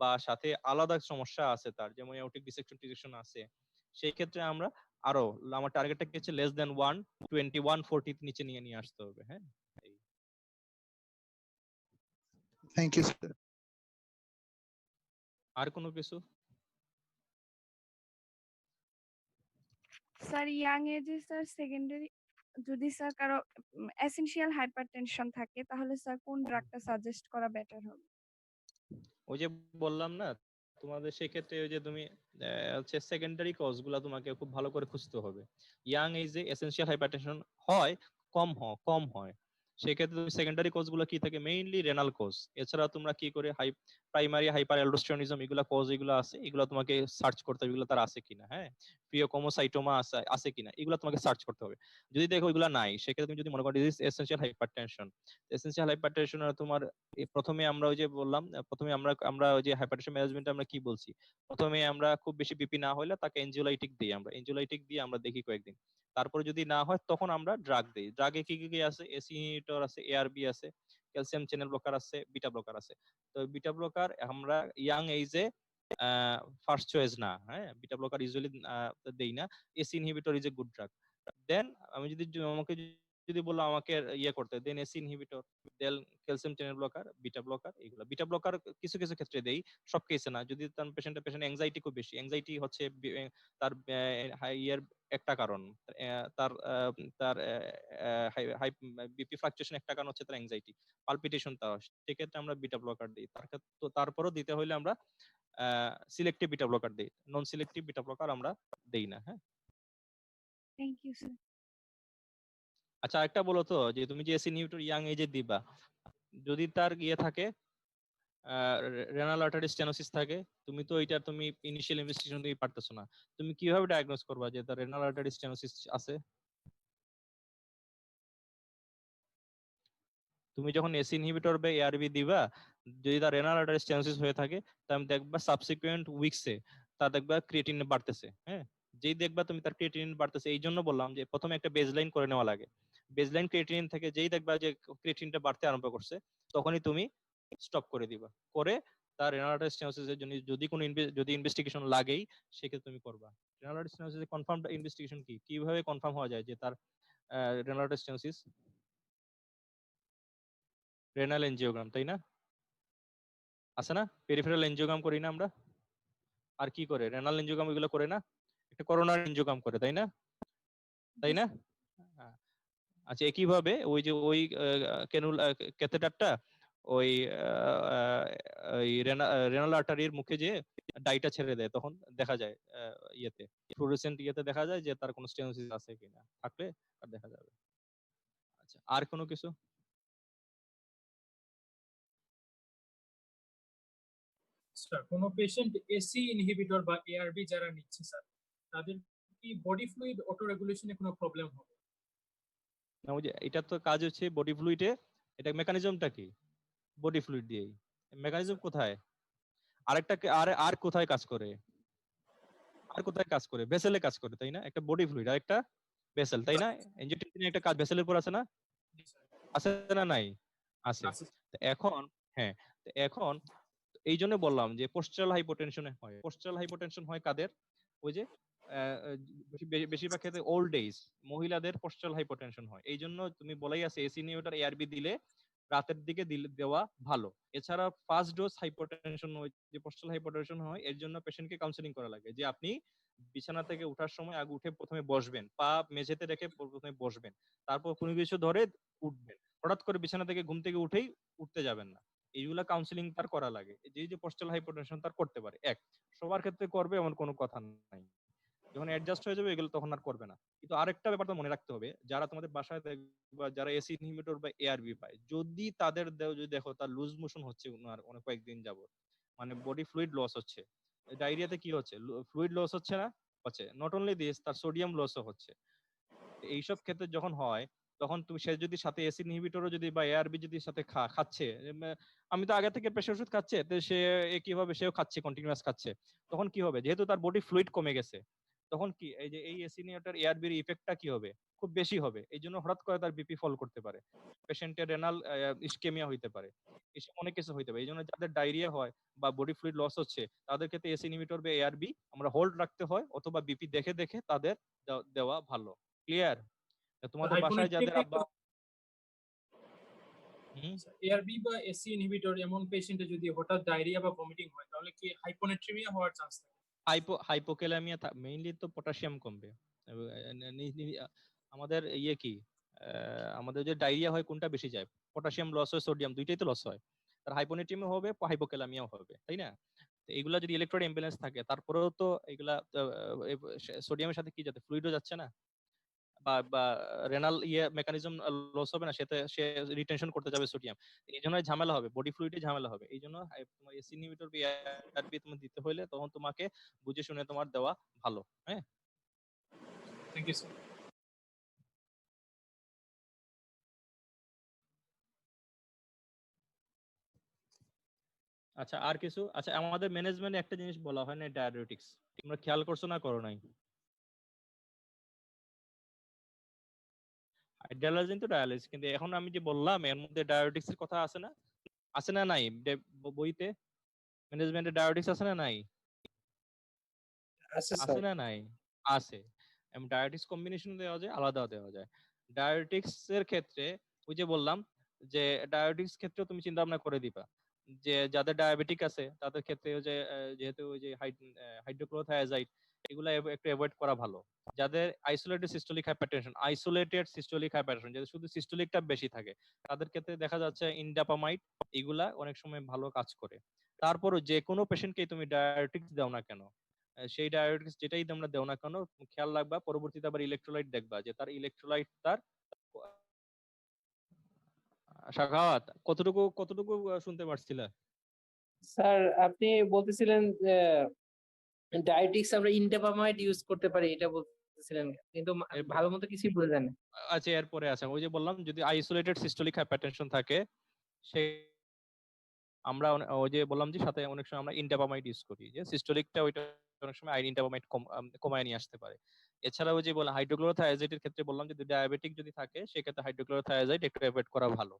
বা সাথে আলাদা সমস্যা আছে তার, যেমন এওরটিক ডিসেকশন আছে, সেই ক্ষেত্রে আমরা আরো, আমার টার্গেটটা কি হচ্ছে লেস দেন 120 140 নিচে নিয়ে নিয়ে আসতে হবে। হ্যাঁ, থ্যাংক ইউ স্যার। আর কোনো কিছু? স্যার ইয়াং এজে স্যার সেকেন্ডারি যদি স্যার কারো এসেনশিয়াল হাইপারটেনশন থাকে তাহলে স্যার কোন ড্রাগটা সাজেস্ট করা বেটার হবে? ওই যে বললাম না তোমাদের, সেক্ষেত্রে ওই যে তুমি হচ্ছে সেকেন্ডারি কজ গুলা তোমাকে খুব ভালো করে খুঁজতে হবে। ইয়াং এজে এসেনশিয়াল হাইপারটেনশন হয়, কম হয়, সেক্ষেত্রে তুমি সেকেন্ডারি কজ গুলো কি থাকে? Mainly renal cause. এছাড়া তোমরা কি করে প্রাইমারি হাইপার অ্যালডোস্টেরনিজম এগুলা কজ এগুলো আছে, এগুলো তোমাকে সার্চ করতে হবে, এগুলো তার আছে কিনা। হ্যাঁ, ফিওকোমোসাইটোমা আছে কিনা, এগুলো তোমাকে সার্চ করতে হবে। যদি দেখো এগুলো নাই, সেক্ষেত্রে তুমি যদি মনে করো ডিজিজ এসেনশিয়াল হাইপারটেনশন, তোমার প্রথমে আমরা ওই যে বললাম, প্রথমে আমরা ওই যে হাইপারটেনশন ম্যানেজমেন্ট আমরা কি বলছি, প্রথমে আমরা খুব বেশি বিপি না হলে তাকে এনজিওলাইটিক দিই, আমরা এনজিওলাইটিক দিয়ে আমরা দেখি কয়েকদিন। তারপরে যদি না হয় তখন আমরা ড্রাগ দিই। ড্রাগে কি কি আছে? এসি ইনহিবিটর আছে, এআরবি আছে, ক্যালসিয়াম চ্যানেল ব্লকার আছে, বিটা ব্লকার আছে। তো বিটা ব্লকার আমরা ইয়াং এইজে ফার্স্ট চয়েস না। হ্যাঁ, বিটা ব্লকার ইউজুয়ালি দেই না। ACE inhibitor is a good drug. Then আমি আমাকে যদি বললো আমাকে ইয়ে করতে, then ACE inhibitor, then calcium channel blocker, beta blocker, এগুলো। বিটা ব্লকার কিছু কিছু ক্ষেত্রে দেই, সব কেসে না। যদি তার পেশেন্ট অ্যাংজাইটি খুব বেশি, অ্যাংজাইটি হচ্ছে তার ইয়ের একটা কারণ, তার তার হাই বিপি ফ্লাকচুয়েশন একটা কারণ হচ্ছে তার অ্যাংজাইটি, পালপিটেশন তার, সেক্ষেত্রে আমরা বিটা ব্লকার দিই। তারপরও দিতে হলে আমরা সিলেক্টিভ বিটা ব্লকার দিই, নন সিলেক্টিভ বিটা ব্লকার আমরা দেই না। হ্যাঁ, থ্যাংক ইউ স্যার। আচ্ছা, একটা বলো তো, যে তুমি যে এসি ইনহিবিটর ইয়াং এজে দিবা, যদি তার ইয়ে থাকে রেনাল আর্টারি স্টেনোসিস থাকে, তুমি তো এটা তুমি ইনিশিয়াল ইনভেস্টিগেশন থেকে পারতেছো না, তুমি কিভাবে ডায়াগনোজ করবা যে তার রেনাল আর্টারি স্টেনোসিস আছে? তুমি যখন এসি ইনহিবিটর বা এআরবি দিবা, যদি তার রেনাল আর্টারি স্টেনোসিস হয়ে থাকে, তাহলে দেখবা সাবসিকুয়েন্ট উইকসে তা দেখবা ক্রিয়েটিনিন বাড়তেছে। হ্যাঁ, যেই দেখবা তুমি তার ক্রিয়েটিনিন বাড়তেছে, এই জন্য বললাম যে প্রথমে একটা বেজলাইন করে নেওয়া লাগে। বেজলাইন ক্রিয়েটিনিন থেকে যেই দেখবা যে ক্রিয়েটিনিনটা বাড়তে আরম্ভ করছে, তখনই তুমি স্টপ করে দিবা। করে তার রেনাল আর্টারি স্টেনোসিসের জন্য যদি ইনভেস্টিগেশন লাগেই, সেক্ষেত্রে তুমি করবা। রেনাল আর্টারি স্টেনোসিসের কনফার্ম ইনভেস্টিগেশন কি, কিভাবে কনফার্ম হওয়া যায় যে তার renal artery stenosis? Renal angiogram, তাই না? আছে না? পেরিফেরাল এনজিওগ্রাম করি না আমরা? আর কি করে? রেনাল এনজিওগ্রাম এগুলো করে না? একটা করোনার এনজিওগ্রাম করে, তাই না? তাই না? হ্যাঁ। আচ্ছা, একইভাবে ওই যে ওই ক্যাথেটারটা ওই ওই রেনাল আর্টারির মুখে যে ডাইটা ছেড়ে দেয়, তখন দেখা যায় ইয়েতে ফ্লুরোসেন্ট ইয়েতে দেখা যায় যে তার কোনো স্টেনোসিস আছে কিনা, থাকলে আর দেখা যাবে। আচ্ছা, আর কোনো কিছু? স্যার কোনো পেশেন্ট এসি ইনহিবিটর বা এআরবি যারা নিচ্ছে স্যার, তাদের কি বডি ফ্লুইড অটো রেগুলেশনে কোনো প্রবলেম হবে? না, ওই যে এটা তো কাজ হচ্ছে বডি ফ্লুইডে, এটা মেকানিজমটা কি? বডি ফ্লুইড দিয়েই। মেকানিজম কোথায়? আরেকটা আর কোথায় কাজ করে? আর কোথায় কাজ করে? ভেসেলে কাজ করে, তাই না? একটা বডি ফ্লুইড আর একটা ভেসেল, তাই না? এনজিওটেনসিনের একটা কাজ ভেসেলের উপর আছে না? আছে না নাই? আছে। তো এখন, হ্যাঁ, তো এখন এই জন্য বললাম যে পোস্টারাল হাইপোটেনশন হয়। পোস্টারাল হাইপোটেনশন হয় কাদের? ওই যে বেশিরভাগ ক্ষেত্রে ওল্ড এজ মহিলাদের পোস্টাল হাইপারটেনশন হয়। এই জন্য তুমি বলাই আছে এসি ইনহিবিটর এআরবি দিলে রাতের দিকে দেওয়া ভালো। এছাড়া ফার্স্ট ডোজ হাইপারটেনশন যে পোস্টাল হাইপারটেনশন হয় এর জন্য পেশেন্টকে কাউন্সিলিং করা লাগে যে আপনি বিছানা থেকে ওঠার সময় আগে উঠে প্রথমে বসবেন, পা মেঝেতে রেখে প্রথমে বসবেন, তারপর কোনো কিছু ধরে উঠবেন। হঠাৎ করে বিছানা থেকে ঘুম থেকে উঠেই উঠতে যাবেন না। এইগুলা কাউন্সিলিং তার করা লাগে। যে পোস্টাল হাইপারটেনশন তার করতে পারে। সবার ক্ষেত্রে করবে এমন কোনো কথা নাই। যখন অ্যাডজাস্ট হয়ে যাবে এগুলো তখন আর করবে না। কিন্তু আরেকটা ব্যাপার তো মনে রাখতে হবে, যারা তোমাদের বাসায় দেখবা যারা এসি ইনহিবিটর বা এআরবি পায়, যদি তাদের যদি দেখো তার লুজ মোশন হচ্ছে অনেক কয়েকদিন যাবত, মানে বডি ফ্লুইড লস হচ্ছে। ডায়রিয়াতে কি হচ্ছে? ফ্লুইড লস হচ্ছে না? হচ্ছে। নট অনলি দিস, তার সোডিয়াম লসও হচ্ছে। এইসব ক্ষেত্রে যখন হয় তখন তুমি সে যদি সাথে এসি ইনহিবিটরও যদি বা এআরবি যদি সাথে খাচ্ছে, আমি তো আগে থেকে প্রেশার ওষুধ খাচ্ছে, তো সে কিভাবে সেও খাচ্ছে, কন্টিনিউয়াস খাচ্ছে, তখন কি হবে? যেহেতু তার বডি ফ্লুইড কমে গেছে, তখন কি এই যে এই এসি ইনহিবিটর এআরবির ইফেক্টটা কি হবে? খুব বেশি হবে। এই জন্য হঠাৎ করে তার বিপি ফল করতে পারে, পেশেন্টের রেনাল ইসকেমিয়া হইতে পারে, এসব অনেক কিছু হইতে পারে। এই জন্য যাদের ডায়রিয়া হয় বা বডি ফ্লুইড লস হচ্ছে তাদের ক্ষেত্রে এসি ইনহিবিটর বা এআরবি আমরা হোল্ড রাখতে হয়, অথবা বিপি দেখে দেখে তাদের দেওয়া ভালো। ক্লিয়ার? তোমাদের বাসায় যাদের আব্বা এআরবি বা এসি ইনহিবিটর এমন পেশেন্টে যদি হঠাৎ ডায়রিয়া বা ভমিটিং হয় তাহলে কি হাইপোনেট্রিমিয়া হওয়ার চান্স থাকে? হাইপোক্যালামিয়া মেইনলি তো পটাশিয়াম কমবে। আমাদের কি আমাদের যে ডায়রিয়া হয় কোনটা বেশি যায়? পটাশিয়াম লস হয়, সোডিয়াম, দুইটাই তো লস হয়। তার হাইপোনেট্রিমিয়া হবে, হাইপোক্যালামিয়াও হবে, তাই না? এগুলা যদি ইলেকট্রোড ইমব্যালেন্স থাকে তারপরেও তো এগুলা সোডিয়ামের সাথে কি যাতে ফ্লুইডও যাচ্ছে না, বা রেনাল মেকানিজম লস হবে না, সে রিটেনশন করতে যাবে সোডিয়াম। এই জন্য ঝামেলা হবে, বডি ফ্লুইডে ঝামেলা হবে। এই জন্য তোমার এসি ইনহিবিটর বা এআরবি তুমি দিতে হলে তখন তোমাকে বুঝে শুনে তোমার দেওয়া ভালো। হ্যাঁ, থ্যাংক ইউ স্যার। আচ্ছা আর কিছু? আচ্ছা, আমাদের ম্যানেজমেন্টে একটা জিনিস বলা হয় না, ডায়াবেটিক্স। তোমরা খেয়াল করছো না করো নাই? ডায়ালাইসিস তো ডায়ালাইসিস, কিন্তু এখন আমি যে বললাম এর মধ্যে ডায়াবেটিক্স এর কথা আছে না? আছে না নাই? বইতে ম্যানেজমেন্টে ডায়াবেটিক্স আছে না নাই? আছে না নাই? আছে। এবং ডায়াবেটিক্স কম্বিনেশন দেওয়া যায়, আলাদাও দেওয়া যায়। ডায়াবেটিক্স এর ক্ষেত্রে ওই যে বললাম যে ডায়াবেটিক্স ক্ষেত্রে তুমি চিন্তা ভাবনা করে দিবা যে যাদের ডায়াবেটিক আছে তাদের ক্ষেত্রে যে যেহেতু ওই যে হাইড্রোক্লোরোথায়াজাইড এগুলা একটু অ্যাভয়েড করা ভালো। যাদের আইসোলেটেড সিস্টোলিক হাইপারটেনশন, যাদের শুধু সিস্টোলিকটা বেশি থাকে, তাদের ক্ষেত্রে দেখা যাচ্ছে ইনডাপামাইড এগুলা অনেক সময় ভালো কাজ করে। তারপরও যে কোনো পেশেন্টকে তুমি ডায়াবেটিক্স দাও না কেন, সেই ডায়াবেটিস যেটাই তোমরা দেও না কেন, খেয়াল রাখবা পরবর্তীতে আবার ইলেকট্রোলাইট দেখবা যে তার ইলেকট্রোলাইট তার শাখাওয়াত কতটুকু কতটুকু শুনতে পারছিলা? স্যার আপনি বলতেছিলেন যে ডায়াবেটিক্স আমরা ইনডাপামাইড ইউজ করতে পারি, এটা বলতেছিলেন, কিন্তু ভালো মতো কিছুই বুঝলেন না। আচ্ছা, এরপরে আছে ওই যে বললাম যদি আইসোলেটেড সিস্টোলিক হাইপারটেনশন থাকে সে আমরা ওই যে বললাম যে সাথে অনেক সময় আমরা ইনডাপামাইড ইউজ করি, যে সিস্টোলিকটা ওইটা অনেক সময় ইনডাপামাইড কমায় নিয়ে আসতে পারে। এছাড়াও যে বললাম হাইড্রোক্লোরোথায়াজাইডের ক্ষেত্রে বললাম যদি ডায়াবেটিক যদি থাকে সেক্ষেত্রে হাইড্রোক্লোরোথায়াজাইড একটু অ্যাভয়েড করা ভালো।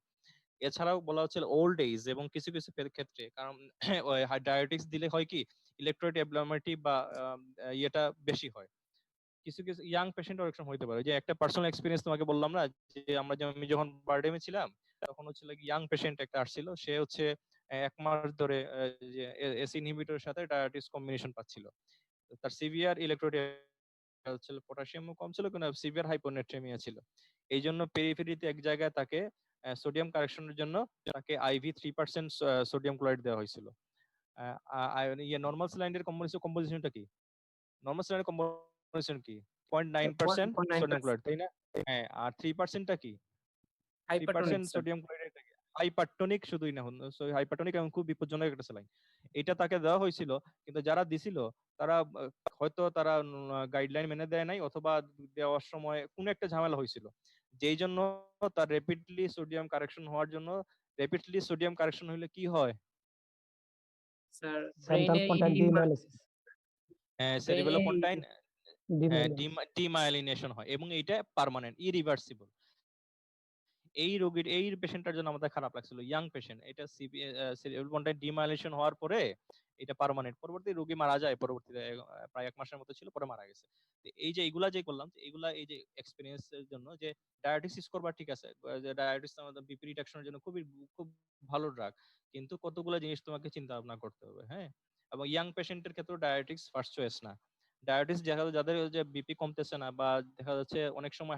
এছাড়াও বলা হচ্ছে ওল্ড এজ এবং কিছু কিছু ক্ষেত্রে, কারণ ডায়াবেটিক্স দিলে হয় কি ইলেকট্রোলাইট অ্যাবনর্মালিটি বা ইয়েটা বেশি হয়। কিছু কিছু ইয়াং পেশেন্ট অনেক সময় হইতে পারে। যে একটা পার্সোনাল এক্সপিরিয়েন্স তোমাকে বললাম না, যে আমি যখন বারডেমে ছিলাম তখন হচ্ছে ইয়াং পেশেন্ট একটা আসছিল, সে হচ্ছে 1 মাস ধরে যে এসি ইনহিবিটরের সাথে ডায়াবেটিস কম্বিনেশন পাচ্ছিল। তার সিভিয়ার ইলেকট্রোলাইট হচ্ছে পটাশিয়ামও কম ছিল, কিন্তু সিভিয়ার হাইপোনেট্রিমিয়া ছিল। এই জন্য পেরিফেরিতে এক জায়গায় তাকে সোডিয়াম কারেকশনের জন্য তাকে আইভি 3% সোডিয়াম ক্লোরাইড দেওয়া হয়েছিল। নর্মাল স্যালাইনের কম্পোজিশনটা কি? নর্মাল স্যালাইনের কম্পোজিশন কি? 0.9% সোডিয়াম ক্লোরাইড, তাই না? হ্যাঁ, আর 3%টা কি? 3% সোডিয়াম ক্লোরাইড থাকে। হাইপারটনিক শুধুই না, হাইপারটনিক এবং খুব বিপজ্জনক একটা স্যালাইন। এটা তাকে দেওয়া হয়েছিল, কিন্তু যারা দিছিল তারা হয়তো তারা গাইডলাইন মেনে দেয় নাই, অথবা দেওয়ার সময় কোনো একটা ঝামেলা হয়েছিল, যেই জন্য তার র্যাপিডলি সোডিয়াম কারেকশন হওয়ার জন্য। র্যাপিডলি সোডিয়াম কারেকশন হলে কি হয়? স্যার সেন্ট্রাল পন্টাইল ডিমাইলিসিস, সেরিবেলো পন্টাইন ডিমাইলিনেশন হয়, এবং এইটা পার্মানেন্ট ইরিভার্সিবল। এই রোগীর এই পেশেন্টটার জন্য আমাদের খারাপ লাগছিল, ইয়াং পেশেন্ট, এটা সেরিব্রাল ডিমাইলেশন হওয়ার পরে এটা পার্মানেন্ট, পরবর্তী রোগী মারা যায়, পরবর্তীতে প্রায় 1 মাসের মতো ছিল, পরে মারা গেছে। তো এই যে এগুলা যে করলাম, এগুলা এই যে এক্সপেরিয়েন্সের জন্য, যে ডায়াবেটিস স্কোর বা ঠিক আছে, যে ডায়াবেটিস আমাদের বিপি রিডাকশনের জন্য খুব ভালো ড্রাগ, কিন্তু কতগুলো জিনিস তোমাকে চিন্তা ভাবনা করতে হবে। হ্যাঁ, এবং ইয়াং পেশেন্টের ক্ষেত্রে ডায়াবেটিস ফার্স্ট চয়েস না। ডায়াবেটিস দেখা যাচ্ছে যাদের যে বিপি কমতেছে না, বা দেখা যাচ্ছে অনেক সময়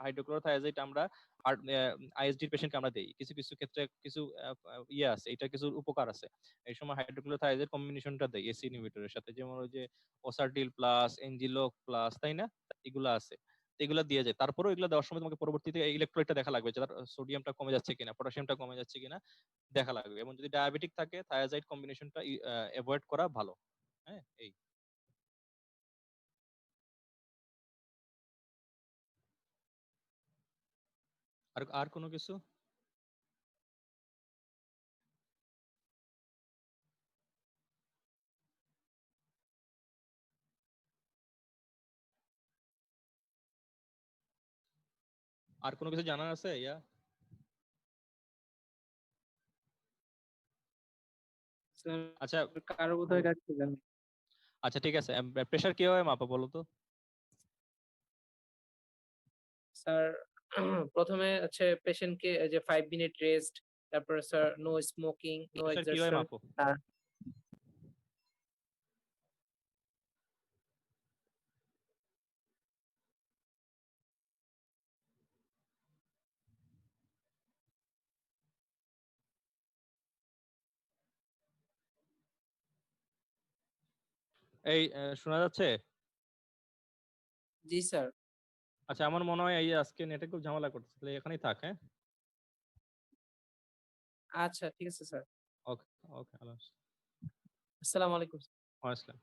হাইড্রোক্লোরোথায়াজাইড আমরা আইএসডি পেশেন্টকে আমরা দেই, কিছু কিছু ক্ষেত্রে কিছু ইয়ে আছে, এটা কিছু উপকার আছে। এই সময় হাইড্রোক্লোরোথায়াজাইড কম্বিনেশনটা দেই এসি ইনহিবিটরের সাথে, যেমন ওই যে ওসার্টিল প্লাস এনজিলোক প্লাস, তাই না, এগুলো আছে, এগুলা দিয়ে যায়। তারপরেও এগুলো দেওয়ার সময় তোমাকে পরবর্তীতে ইলেকট্রোলাইটটা দেখা লাগবে, যে তার সোডিয়ামটা কমে যাচ্ছে কিনা, পটাশিয়ামটা কমে যাচ্ছে কিনা দেখা লাগবে। এবং যদি ডায়াবেটিক থাকে, থায়াজাইড কম্বিনেশনটা অ্যাভয়েড করা ভালো। হ্যাঁ, এই আর আর কোনো কিছু? আর কোনো কিছু জানার আছে? আচ্ছা কারো বোধহয় কাছে জানি। আচ্ছা ঠিক আছে, প্রেসার কিভাবে মাপা বলো তো? স্যার প্রথমে হচ্ছে পেশেন্টকে যে 5 মিনিট রেস্ট, তারপরে sir no smoking, no pressure কিভাবে এক্সারশন। মাপো? এই শোনা যাচ্ছে? জি স্যার। আচ্ছা, আমার মনে হয় এই আজকে নেটে খুব ঝামেলা করতেছে, তাহলে এখানেই থাক। হ্যাঁ, আচ্ছা ঠিক আছে স্যার। ওকে ওকে, আল্লাহ হাফেজ। আসসালামু আলাইকুম। ওয়া আসসালাম।